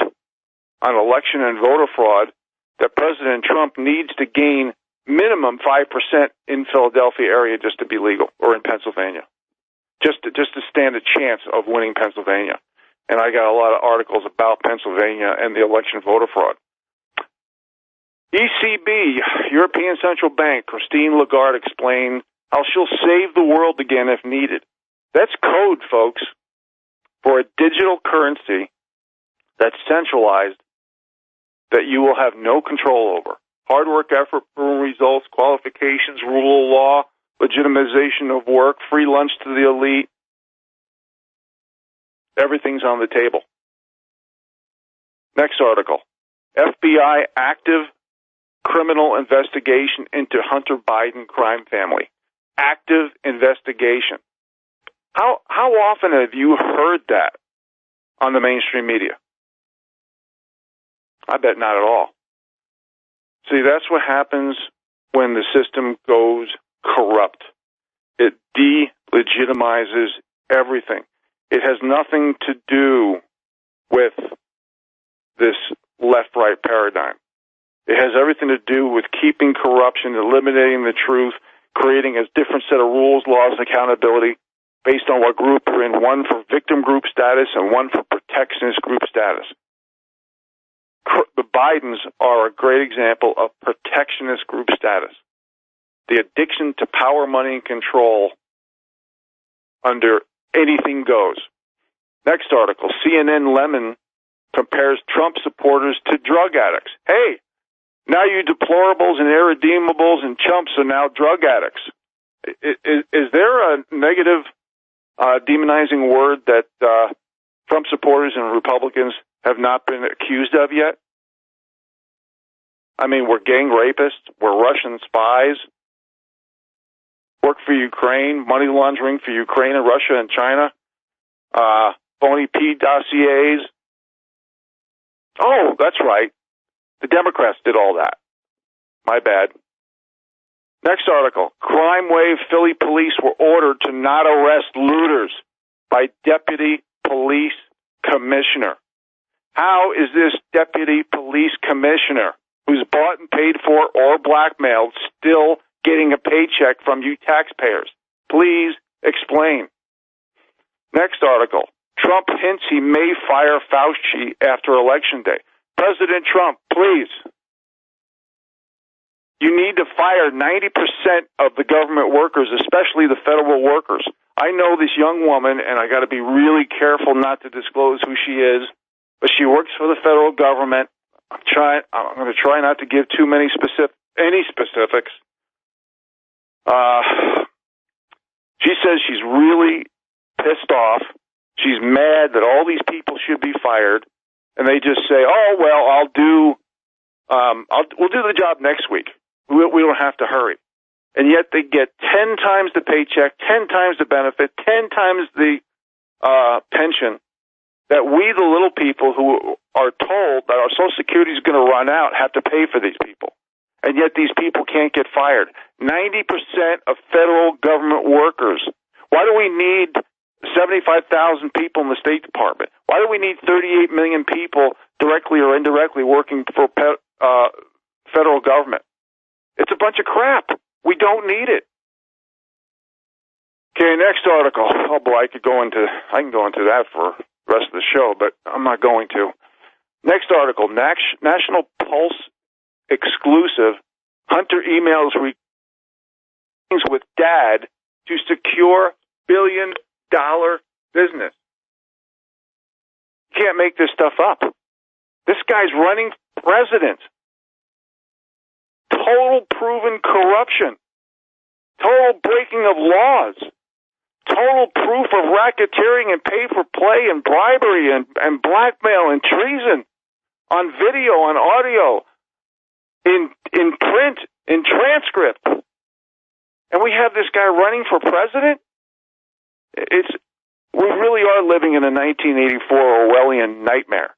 on election and voter fraud that President Trump needs to gain minimum 5% in Philadelphia area just to be legal, or in Pennsylvania, just to stand a chance of winning Pennsylvania. And I got a lot of articles about Pennsylvania and the election voter fraud. ECB, European Central Bank, Christine Lagarde explained how she'll save the world again if needed. That's code, folks, for a digital currency that's centralized that you will have no control over. Hard work, effort, proven results, qualifications, rule of law, legitimization of work, free lunch to the elite. Everything's on the table. Next article. FBI active criminal investigation into Hunter Biden crime family. Active investigation. How often have you heard that on the mainstream media? I bet not at all. See, that's what happens when the system goes corrupt. It delegitimizes everything. It has nothing to do with this left-right paradigm. It has everything to do with keeping corruption, eliminating the truth, creating a different set of rules, laws, and accountability based on what group you're in, one for victim group status and one for protectionist group status. The Bidens are a great example of protectionist group status. The addiction to power, money, and control under anything goes. Next article, CNN Lemon compares Trump supporters to drug addicts. Hey, now you deplorables and irredeemables and chumps are now drug addicts. Is there a negative demonizing word that Trump supporters and Republicans have not been accused of yet? I mean, we're gang rapists, we're Russian spies, work for Ukraine, money laundering for Ukraine and Russia and China, phony P dossiers. Oh, that's right. The Democrats did all that. My bad. Next article. Crime wave Philly police were ordered to not arrest looters by deputy police commissioner. How is this deputy police commissioner, who's bought and paid for or blackmailed, still getting a paycheck from you taxpayers? Please explain. Next article. Trump hints he may fire Fauci after Election Day. President Trump, please. You need to fire 90% of the government workers, especially the federal workers. I know this young woman, and I got to be really careful not to disclose who she is, but she works for the federal government. I'm going to try not to give too many specifics. She says she's really pissed off. She's mad that all these people should be fired, and they just say, "Oh well, we'll do the job next week. We don't have to hurry." And yet they get 10 times the paycheck, 10 times the benefit, 10 times the pension that we, the little people who are told that our Social Security is going to run out, have to pay for these people. And yet these people can't get fired. 90% of federal government workers. Why do we need 75,000 people in the State Department? Why do we need 38 million people directly or indirectly working for federal government? It's a bunch of crap. We don't need it. Okay, next article. Oh boy, I can go into that for the rest of the show, but I'm not going to. Next article. National Pulse exclusive. Hunter emails with dad to secure billion-dollar business. You can't make this stuff up. This guy's running president. Total proven corruption. Total breaking of laws. Total proof of racketeering and pay for play and bribery and blackmail and treason on video, on audio, in print, in transcript. And we have this guy running for president? We really are living in a 1984 Orwellian nightmare.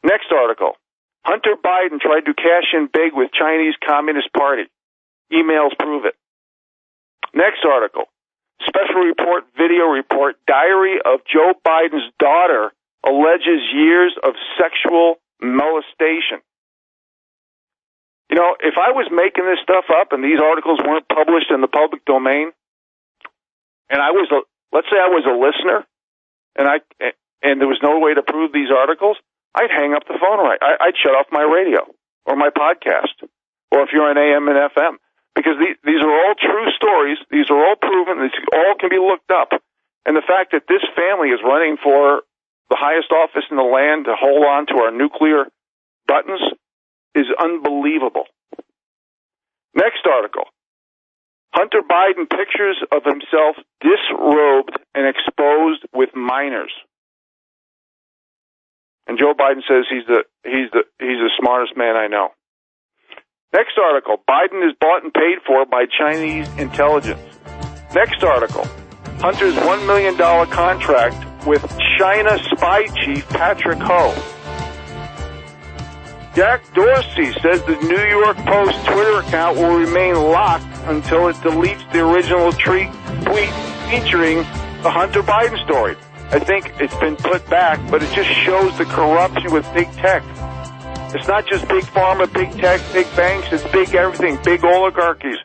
Next article. Hunter Biden tried to cash in big with Chinese Communist Party. Emails prove it. Next article. Special report, video report, diary of Joe Biden's daughter alleges years of sexual molestation. You know, if I was making this stuff up and these articles weren't published in the public domain, and let's say I was a listener, and there was no way to prove these articles, I'd hang up the phone, I'd shut off my radio or my podcast, or if you're on AM and FM, because these are all true stories. These are all proven. These all can be looked up. And the fact that this family is running for the highest office in the land to hold on to our nuclear buttons is unbelievable. Next article. Hunter Biden pictures of himself disrobed and exposed with minors. And Joe Biden says he's the smartest man I know. Next article. Biden is bought and paid for by Chinese intelligence. Next article. Hunter's $1 million contract with China spy chief Patrick Ho. Jack Dorsey says the New York Post Twitter account will remain locked until it deletes the original tweet featuring the Hunter Biden story. I think it's been put back, but it just shows the corruption with big tech. It's not just big pharma, big tech, big banks. It's big everything, big oligarchies.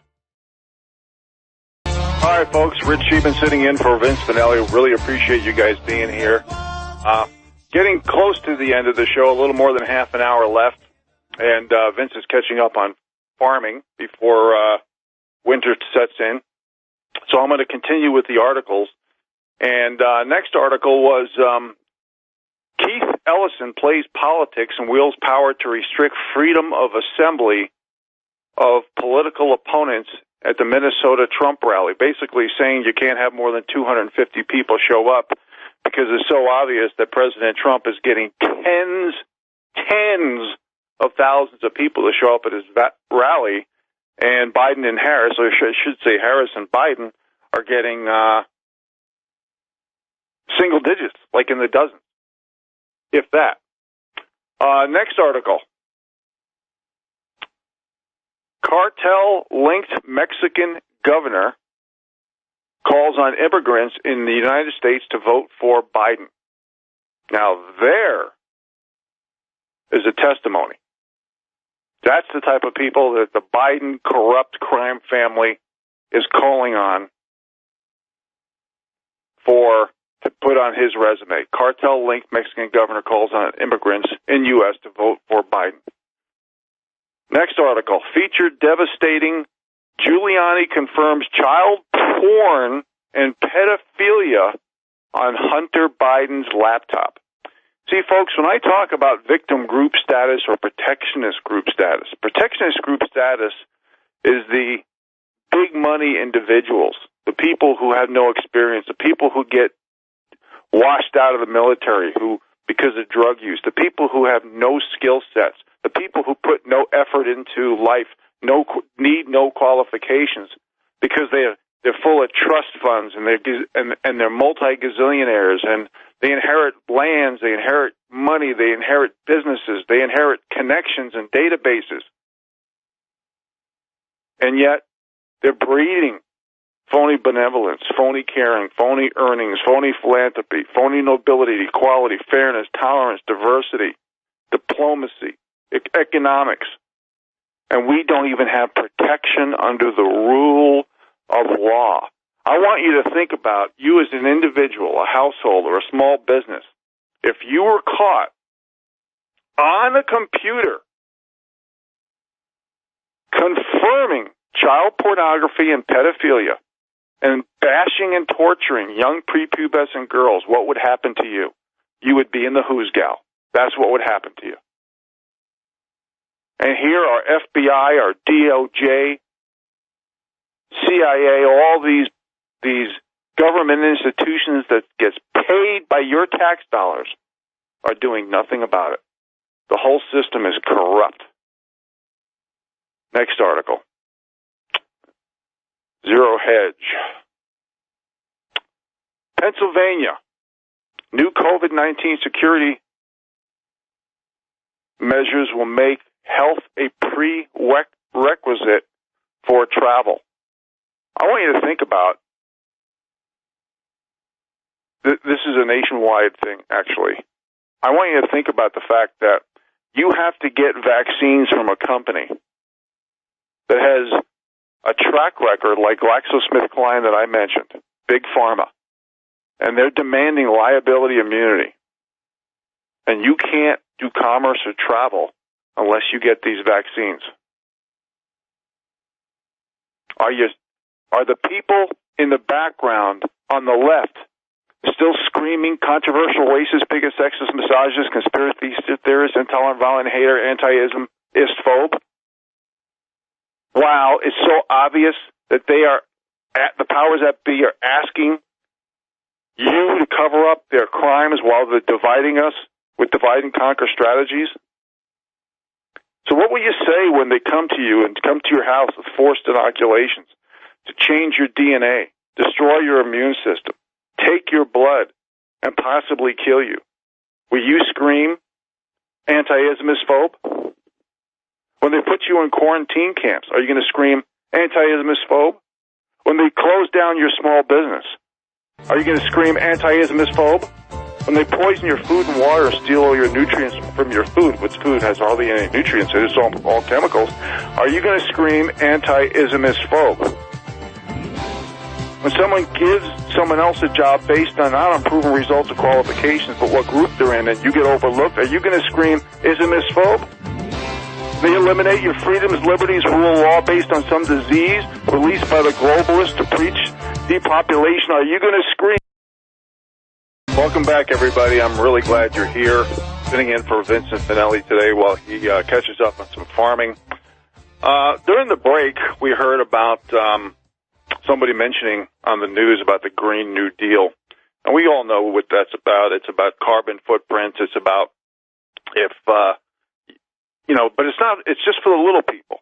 All right, folks. Rich Scheben sitting in for Vince Finelli. Really appreciate you guys being here. Getting close to the end of the show, a little more than half an hour left. And Vince is catching up on farming before winter sets in. So I'm going to continue with the articles. And next article was Keith Ellison plays politics and wields power to restrict freedom of assembly of political opponents at the Minnesota Trump rally, basically saying you can't have more than 250 people show up because it's so obvious that President Trump is getting tens of thousands of people to show up at his rally, and Biden and Harris, or I should say Harris and Biden, are getting single digits, like in the dozens, if that. Next article. Cartel-linked Mexican governor calls on immigrants in the United States to vote for Biden. Now, there is a testimony. That's the type of people that the Biden corrupt crime family is calling on to put on his resume. Cartel-linked Mexican governor calls on immigrants in U.S. to vote for Biden. Next article. Featured devastating. Giuliani confirms child porn and pedophilia on Hunter Biden's laptop. See, folks, when I talk about victim group status or protectionist group status is the big money individuals, the people who have no experience, the people who get washed out of the military because of drug use, the people who have no skill sets, the people who put no effort into life, need no qualifications because they're full of trust funds and they're multi-gazillionaires and they inherit lands, they inherit money, they inherit businesses, they inherit connections and databases. And yet they're breeding phony benevolence, phony caring, phony earnings, phony philanthropy, phony nobility, equality, fairness, tolerance, diversity, diplomacy, economics. And we don't even have protection under the rule of law. I want you to think about you as an individual, a household, or a small business. If you were caught on a computer confirming child pornography and pedophilia and bashing and torturing young prepubescent girls, what would happen to you? You would be in the who's gal. That's what would happen to you. And here our FBI, our DOJ, CIA, all these government institutions that gets paid by your tax dollars are doing nothing about it. The whole system is corrupt. Next article. Zero Hedge. Pennsylvania. New COVID-19 security measures will make health a prerequisite for is a nationwide thing, actually. I want you to think about the fact that you have to get vaccines from a company that has a track record like GlaxoSmithKline that I mentioned, Big Pharma, and they're demanding liability immunity. And you can't do commerce or travel unless you get these vaccines. Are the people in the background on the left still screaming controversial, racist, bigot, sexist, misogynist, conspiracy theorist, intolerant, violent, hater, anti-ismist, phobe? Wow, it's so obvious that they are, the powers that be are asking you to cover up their crimes while they're dividing us with divide and conquer strategies. So what will you say when they come to you and come to your house with forced inoculations to change your DNA, destroy your immune system, take your blood, and possibly kill you? Will you scream anti-islamist phobe? When they put you in quarantine camps, are you going to scream anti-islamist phobe? When they close down your small business, are you going to scream anti-islamist phobe? When they poison your food and water, steal all your nutrients from your food, which food has hardly any nutrients, it's all chemicals, are you going to scream anti-islamist phobe? When someone gives someone else a job based on not on proven results or qualifications, but what group they're in, and you get overlooked, are you going to scream Islamist phobe? They eliminate your freedoms, liberties, rule of law based on some disease released by the globalists to preach depopulation. Are you going to scream? Welcome back, everybody. I'm really glad you're here. Sitting in for Vincent Finelli today while he catches up on some farming. During the break, we heard about somebody mentioning on the news about the Green New Deal. And we all know what that's about. It's about carbon footprints. It's about but it's just for the little people.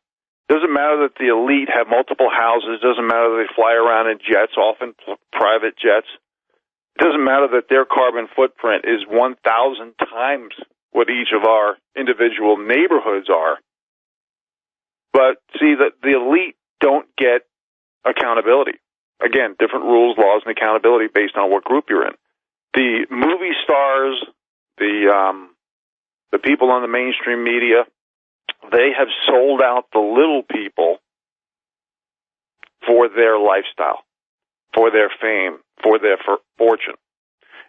It doesn't matter that the elite have multiple houses. It doesn't matter that they fly around in jets, often private jets. It doesn't matter that their carbon footprint is 1,000 times what each of our individual neighborhoods are. But see, that the elite don't get accountability. Again, different rules, laws, and accountability based on what group you're in. The movie stars, the people on the mainstream media, they have sold out the little people for their lifestyle, for their fame, for their fortune.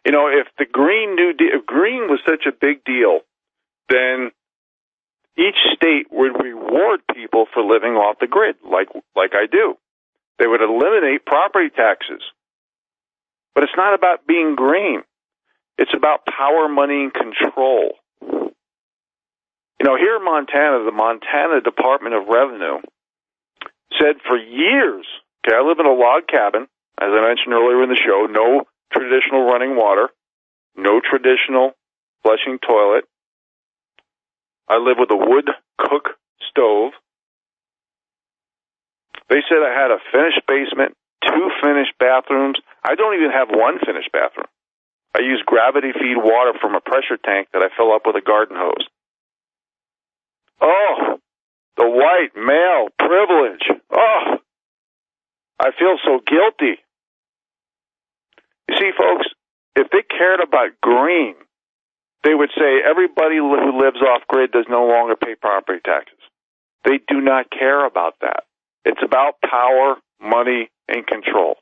You know, if the Green New Deal, if green was such a big deal, then each state would reward people for living off the grid, like I do. They would eliminate property taxes. But it's not about being green. It's about power, money, and control. You know, here in Montana, the Montana Department of Revenue said for years, I live in a log cabin, as I mentioned earlier in the show, no traditional running water, no traditional flushing toilet. I live with a wood cook stove. They said I had a finished basement, 2 finished bathrooms. I don't even have 1 finished bathroom. I use gravity feed water from a pressure tank that I fill up with a garden hose. Oh, the white male privilege. Oh, I feel so guilty. You see, folks, if they cared about green, they would say everybody who lives off-grid does no longer pay property taxes. They do not care about that. It's about power, money, and control.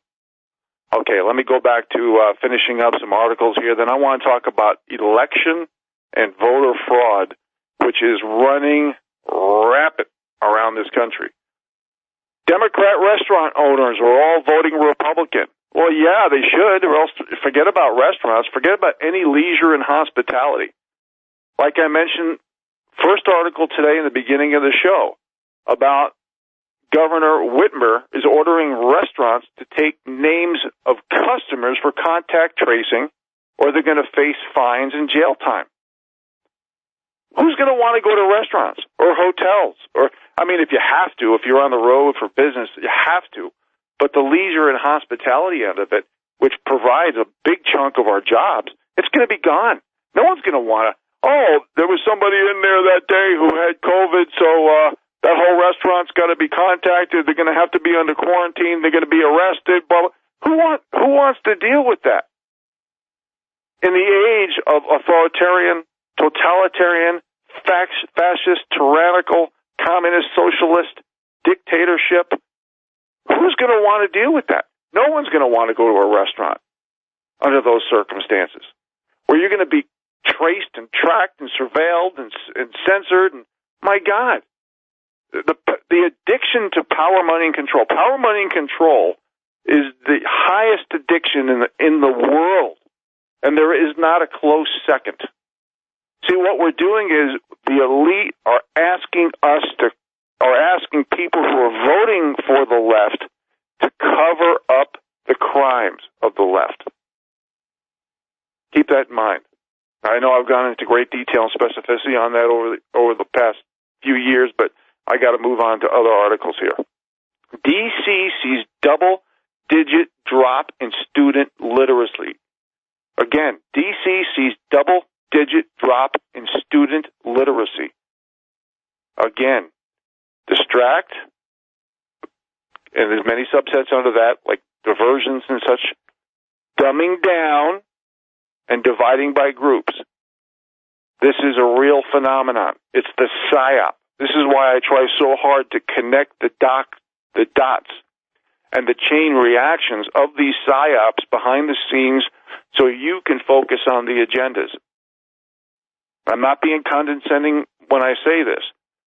Okay, let me go back to finishing up some articles here. Then I want to talk about election and voter fraud, which is running rapid around this country. Democrat restaurant owners are all voting Republican. Well, yeah, they should, or else forget about restaurants, forget about any leisure and hospitality. Like I mentioned, first article today in the beginning of the show about Governor Whitmer is ordering restaurants to take names of customers for contact tracing, or they're going to face fines and jail time. Who's going to want to go to restaurants or hotels? Or, I mean, if you have to, if you're on the road for business, you have to. But the leisure and hospitality end of it, which provides a big chunk of our jobs, it's going to be gone. No one's going to want to, there was somebody in there that day who had COVID, so that whole restaurant's got to be contacted. They're going to have to be under quarantine. They're going to be arrested. Blah, blah. Who wants to deal with that? In the age of authoritarian, totalitarian, fascist, tyrannical, communist, socialist dictatorship, who's going to want to deal with that? No one's going to want to go to a restaurant under those circumstances, where you're going to be traced and tracked and surveilled and censored. And my God, the addiction to power, money, and control. Power, money, and control is the highest addiction in the world, and there is not a close second. See, what we're doing is the elite are asking people who are voting for the left to cover up the crimes of the left. Keep that in mind. I know I've gone into great detail and specificity on that over the past few years, but I got to move on to other articles here. DC sees double-digit drop in student literacy. Again, DC sees double-digit drop in student literacy. Again, distract, and there's many subsets under that, like diversions and such, dumbing down, and dividing by groups. This is a real phenomenon. It's the psyop. This is why I try so hard to connect the dots and the chain reactions of these psyops behind the scenes so you can focus on the agendas. I'm not being condescending when I say this,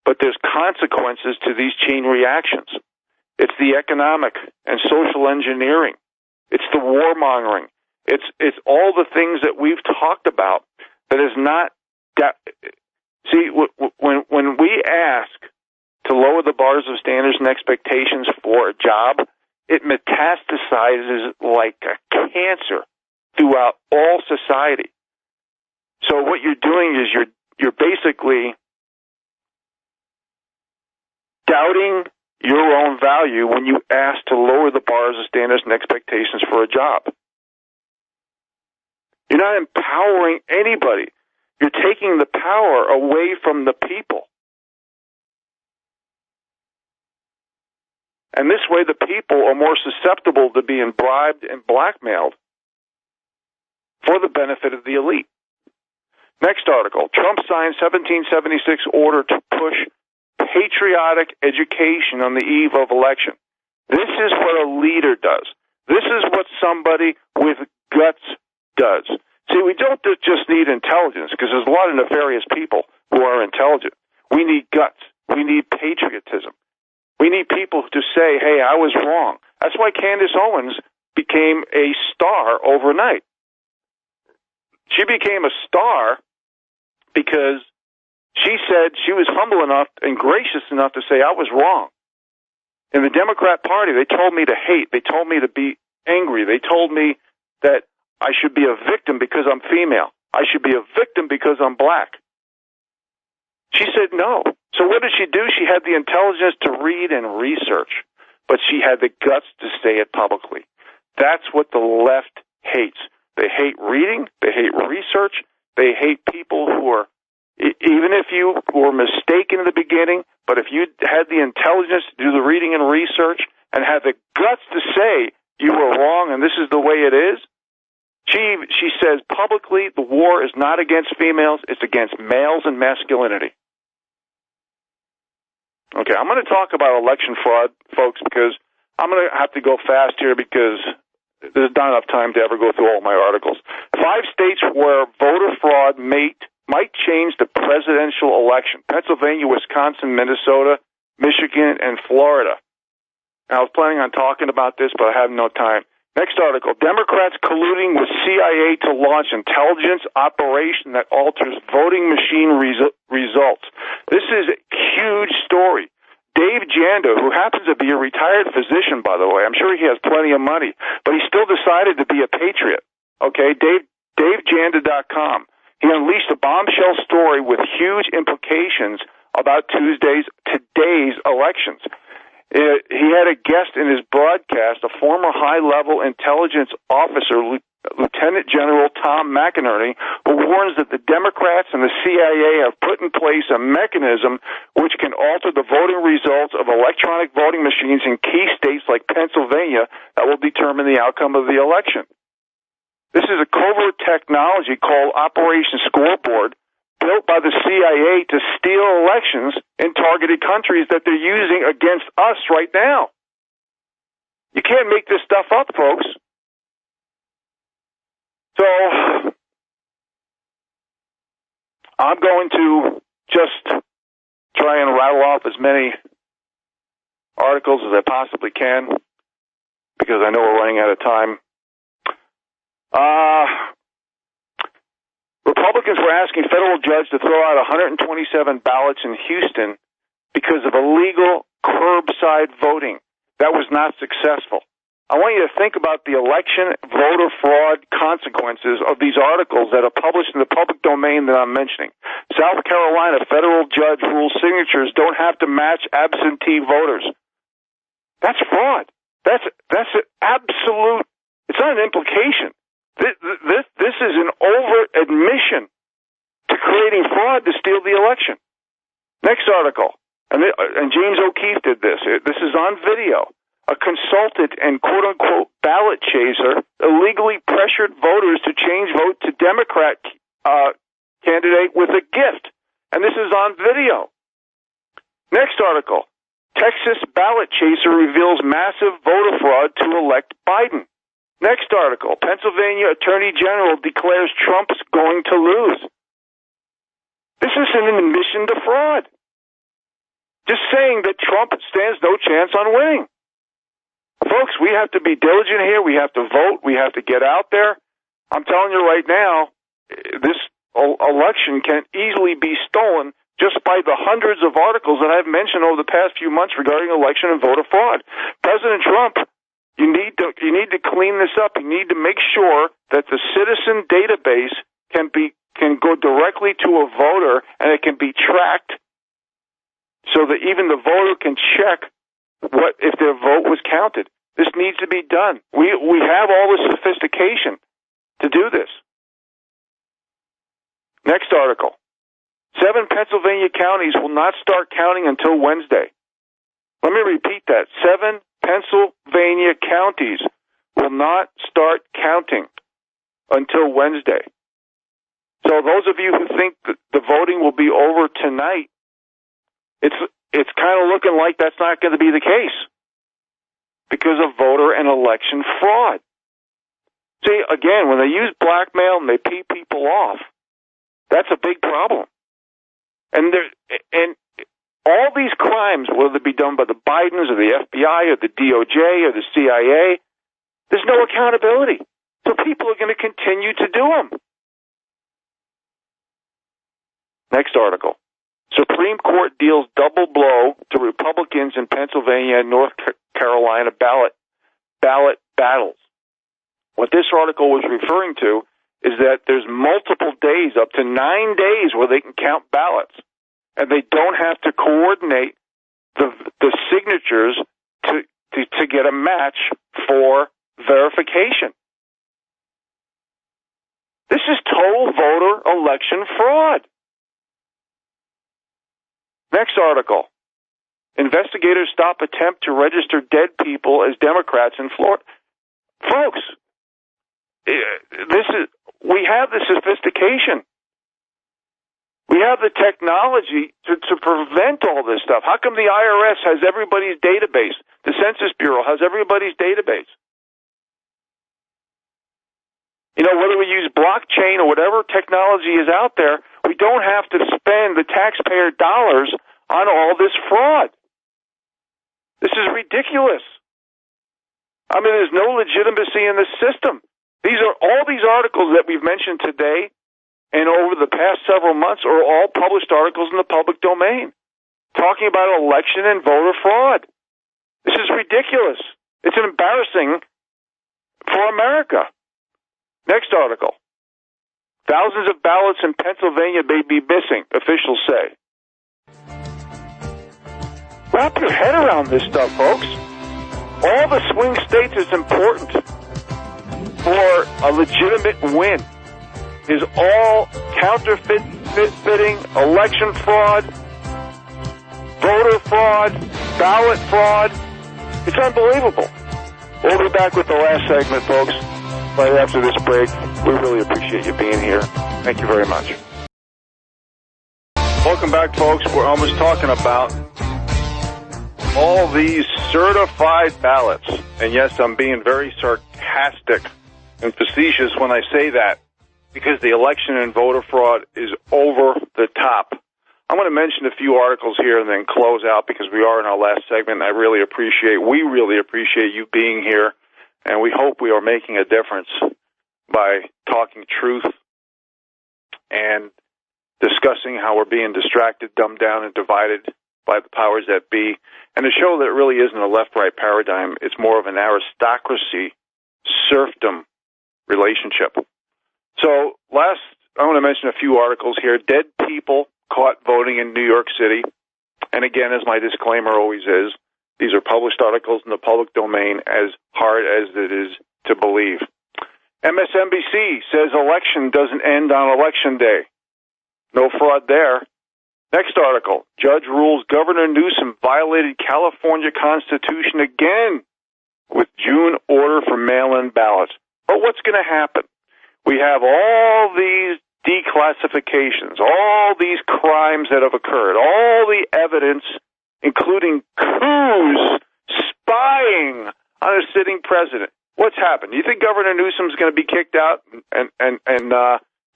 but there's consequences to these chain reactions. It's the economic and social engineering. It's the warmongering. It's all the things that we've talked about that is not... See, when we ask to lower the bars of standards and expectations for a job, it metastasizes like a cancer throughout all society. So what you're doing is you're basically doubting your own value when you ask to lower the bars of standards and expectations for a job. You're not empowering anybody. You're taking the power away from the people. And this way the people are more susceptible to being bribed and blackmailed for the benefit of the elite. Next article. Trump signed 1776 order to push patriotic education on the eve of election. This is what a leader does. This is what somebody with guts does. See, we don't just need intelligence, because there's a lot of nefarious people who are intelligent. We need guts. We need patriotism. We need people to say, hey, I was wrong. That's why Candace Owens became a star overnight. She became a star because she said she was humble enough and gracious enough to say, I was wrong. In the Democrat Party, they told me to hate. They told me to be angry. They told me that I should be a victim because I'm female. I should be a victim because I'm black. She said no. So what did she do? She had the intelligence to read and research, but she had the guts to say it publicly. That's what the left hates. They hate reading. They hate research. They hate people who are, even if you were mistaken in the beginning, but if you had the intelligence to do the reading and research and had the guts to say you were wrong and this is the way it is, she says publicly the war is not against females, it's against males and masculinity. Okay, I'm going to talk about election fraud, folks, because I'm going to have to go fast here because there's not enough time to ever go through all my articles. 5 states where voter fraud might change the presidential election: Pennsylvania, Wisconsin, Minnesota, Michigan, and Florida. Now, I was planning on talking about this, but I have no time. Next article. Democrats colluding with CIA to launch intelligence operation that alters voting machine results. This is a huge story. Dave Janda, who happens to be a retired physician, by the way, I'm sure he has plenty of money, but he still decided to be a patriot. Okay, DaveJanda.com. He unleashed a bombshell story with huge implications about today's elections. He had a guest in his broadcast, a former high-level intelligence officer, Lieutenant General Tom McInerney, who warns that the Democrats and the CIA have put in place a mechanism which can alter the voting results of electronic voting machines in key states like Pennsylvania that will determine the outcome of the election. This is a covert technology called Operation Scoreboard, built by the CIA to steal elections in targeted countries that they're using against us right now. You can't make this stuff up, folks. So I'm going to just try and rattle off as many articles as I possibly can, because I know we're running out of time. Republicans were asking federal judge to throw out 127 ballots in Houston because of illegal curbside voting. That was not successful. I want you to think about the election voter fraud consequences of these articles that are published in the public domain that I'm mentioning. South Carolina federal judge rules signatures don't have to match absentee voters. That's fraud. That's an absolute. It's not an implication. This is an overt admission to creating fraud to steal the election. Next article, and James O'Keefe did this. This is on video. A consultant and quote-unquote ballot chaser illegally pressured voters to change vote to Democrat candidate with a gift. And this is on video. Next article. Texas ballot chaser reveals massive voter fraud to elect Biden. Next article. Pennsylvania Attorney General declares Trump's going to lose. This is an admission to fraud. Just saying that Trump stands no chance on winning. Folks, we have to be diligent here. We have to vote. We have to get out there. I'm telling you right now, this election can easily be stolen just by the hundreds of articles that I've mentioned over the past few months regarding election and voter fraud. President Trump, you need to clean this up. You need to make sure that the citizen database can go directly to a voter and it can be tracked so that even the voter can check what if their vote was counted. This needs to be done. We have all the sophistication to do this. Next article. 7 Pennsylvania counties will not start counting until Wednesday. Let me repeat that. 7 Pennsylvania counties will not start counting until Wednesday. So those of you who think that the voting will be over tonight, it's kind of looking like that's not going to be the case because of voter and election fraud. See, again, when they use blackmail and they pay people off, that's a big problem. And all these crimes, whether they be done by the Bidens or the FBI or the DOJ or the CIA, there's no accountability. So people are going to continue to do them. Next article. Supreme Court deals double blow to Republicans in Pennsylvania and North Carolina ballot battles. What this article was referring to is that there's multiple days, up to 9 days, where they can count ballots, and they don't have to coordinate the signatures to get a match for verification. This is total voter election fraud. Next article. Investigators stop attempt to register dead people as Democrats in Florida. Folks, we have the sophistication. We have the technology to prevent all this stuff. How come the IRS has everybody's database? The Census Bureau has everybody's database. You know, whether we use blockchain or whatever technology is out there, we don't have to spend the taxpayer dollars on all this fraud. This is ridiculous. I mean, there's no legitimacy in the system. All these articles that we've mentioned today and over the past several months are all published articles in the public domain talking about election and voter fraud. This is ridiculous. It's embarrassing for America. Next article. Thousands of ballots in Pennsylvania may be missing, officials say. Wrap your head around this stuff, folks. All the swing states is important for a legitimate win. Is all counterfeiting, election fraud, voter fraud, ballot fraud. It's unbelievable. We'll be back with the last segment, folks. right after this break. We really appreciate you being here. Thank you very much. Welcome back, folks. We're almost talking about all these certified ballots. And yes, I'm being very sarcastic and facetious when I say that, because the election and voter fraud is over the top. I'm going to mention a few articles here and then close out because we are in our last segment. We really appreciate you being here, and we hope we are making a difference by talking truth and discussing how we're being distracted, dumbed down, and divided by the powers that be, and to show that it really isn't a left-right paradigm. It's more of an aristocracy, serfdom relationship. So I want to mention a few articles here. Dead people caught voting in New York City. And again, as my disclaimer always is, these are published articles in the public domain, as hard as it is to believe. MSNBC says election doesn't end on Election Day. No fraud there. Next article, judge rules Governor Newsom violated California Constitution again with June order for mail-in ballots. But what's going to happen? We have all these declassifications, all these crimes that have occurred, all the evidence, including coups, spying on a sitting president. What's happened? You think Governor Newsom's going to be kicked out and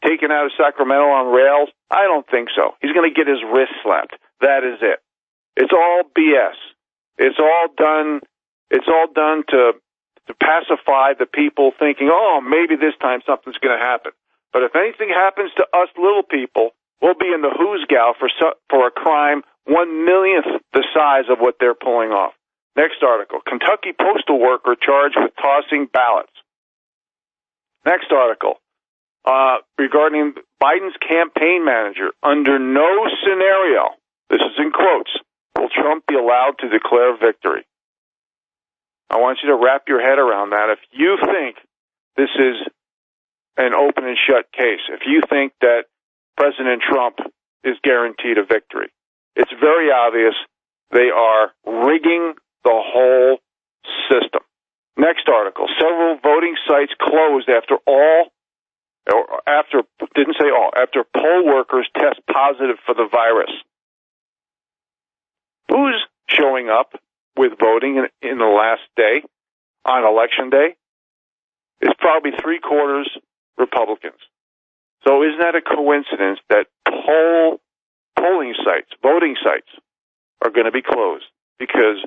taken out of Sacramento on rails? I don't think so. He's going to get his wrist slapped. That is it. It's all BS. It's all done to pacify the people thinking, oh, maybe this time something's going to happen. But if anything happens to us little people, we'll be in the who's gal for a crime 1/millionth the size of what they're pulling off. Next article, Kentucky postal worker charged with tossing ballots. Next article, regarding Biden's campaign manager, under no scenario, this is in quotes, will Trump be allowed to declare victory. I want you to wrap your head around that. If you think this is an open and shut case, if you think that President Trump is guaranteed a victory, it's very obvious they are rigging the whole system. Next article, several voting sites closed after poll workers test positive for the virus. Who's showing up with voting in the last day, on Election Day? It's probably 3/4 Republicans. So isn't that a coincidence that polling sites, voting sites, are going to be closed because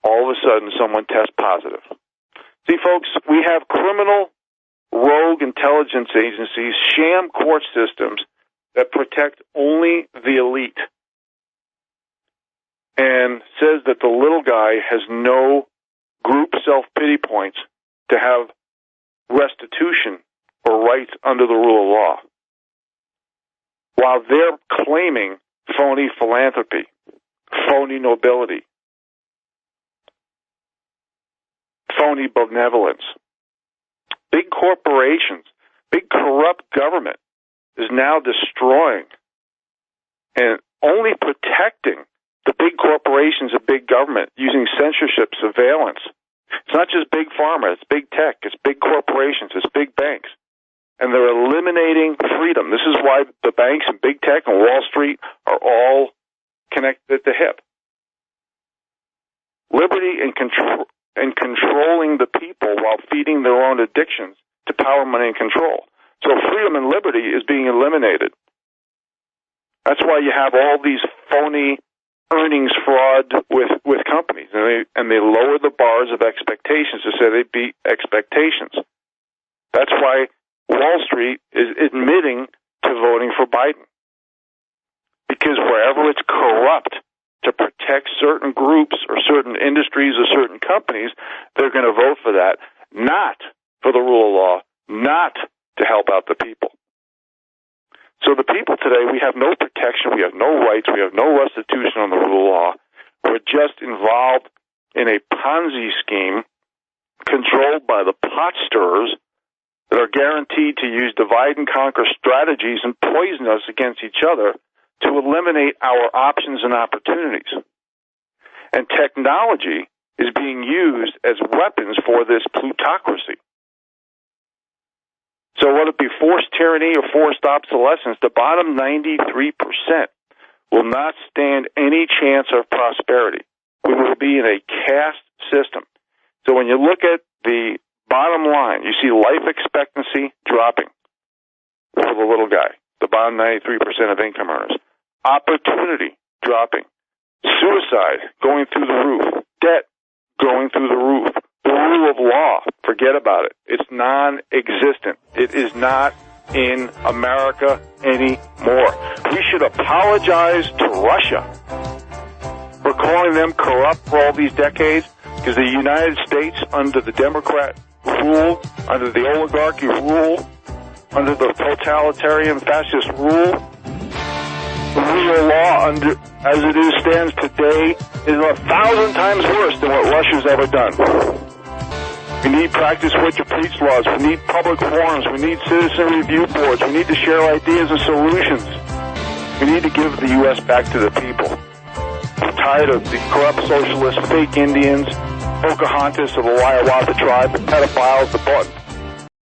all of a sudden someone tests positive? See, folks, we have criminal rogue intelligence agencies, sham court systems that protect only the elite, and says that the little guy has no group self-pity points to have restitution or rights under the rule of law, while they're claiming phony philanthropy, phony nobility, phony benevolence. Big corporations, big corrupt government is now destroying and only protecting the big corporations of big government using censorship, surveillance. It's not just big pharma, it's big tech, it's big corporations, it's big banks. And they're eliminating freedom. This is why the banks and big tech and Wall Street are all connected at the hip. Liberty and controlling the people while feeding their own addictions to power, money, and control. So freedom and liberty is being eliminated. That's why you have all these phony earnings fraud with companies, and they lower the bars of expectations to say they beat expectations. That's why Wall Street is admitting to voting for Biden, because wherever it's corrupt to protect certain groups or certain industries or certain companies, they're going to vote for that, not for the rule of law, not to help out the people. So the people today, we have no protection, we have no rights, we have no restitution on the rule of law. We're just involved in a Ponzi scheme controlled by the pot stirrers that are guaranteed to use divide and conquer strategies and poison us against each other to eliminate our options and opportunities. And technology is being used as weapons for this plutocracy. So whether it be forced tyranny or forced obsolescence, the bottom 93% will not stand any chance of prosperity. We will be in a caste system. So when you look at the bottom line, you see life expectancy dropping for the little guy, the bottom 93% of income earners. Opportunity dropping. Suicide going through the roof. Debt going through the roof. The rule of law, forget about it. It's non-existent. It is not in America anymore. We should apologize to Russia for calling them corrupt for all these decades, because the United States, under the Democrat rule, under the oligarchy rule, under the totalitarian fascist rule, the rule of law, as it stands today, is 1,000 times worse than what Russia's ever done. We need practice what you preach laws. We need public forums. We need citizen review boards. We need to share ideas and solutions. We need to give the U.S. back to the people. We're tired of the corrupt socialists, fake Indians, Pocahontas of the Hiawatha tribe, the pedophiles, the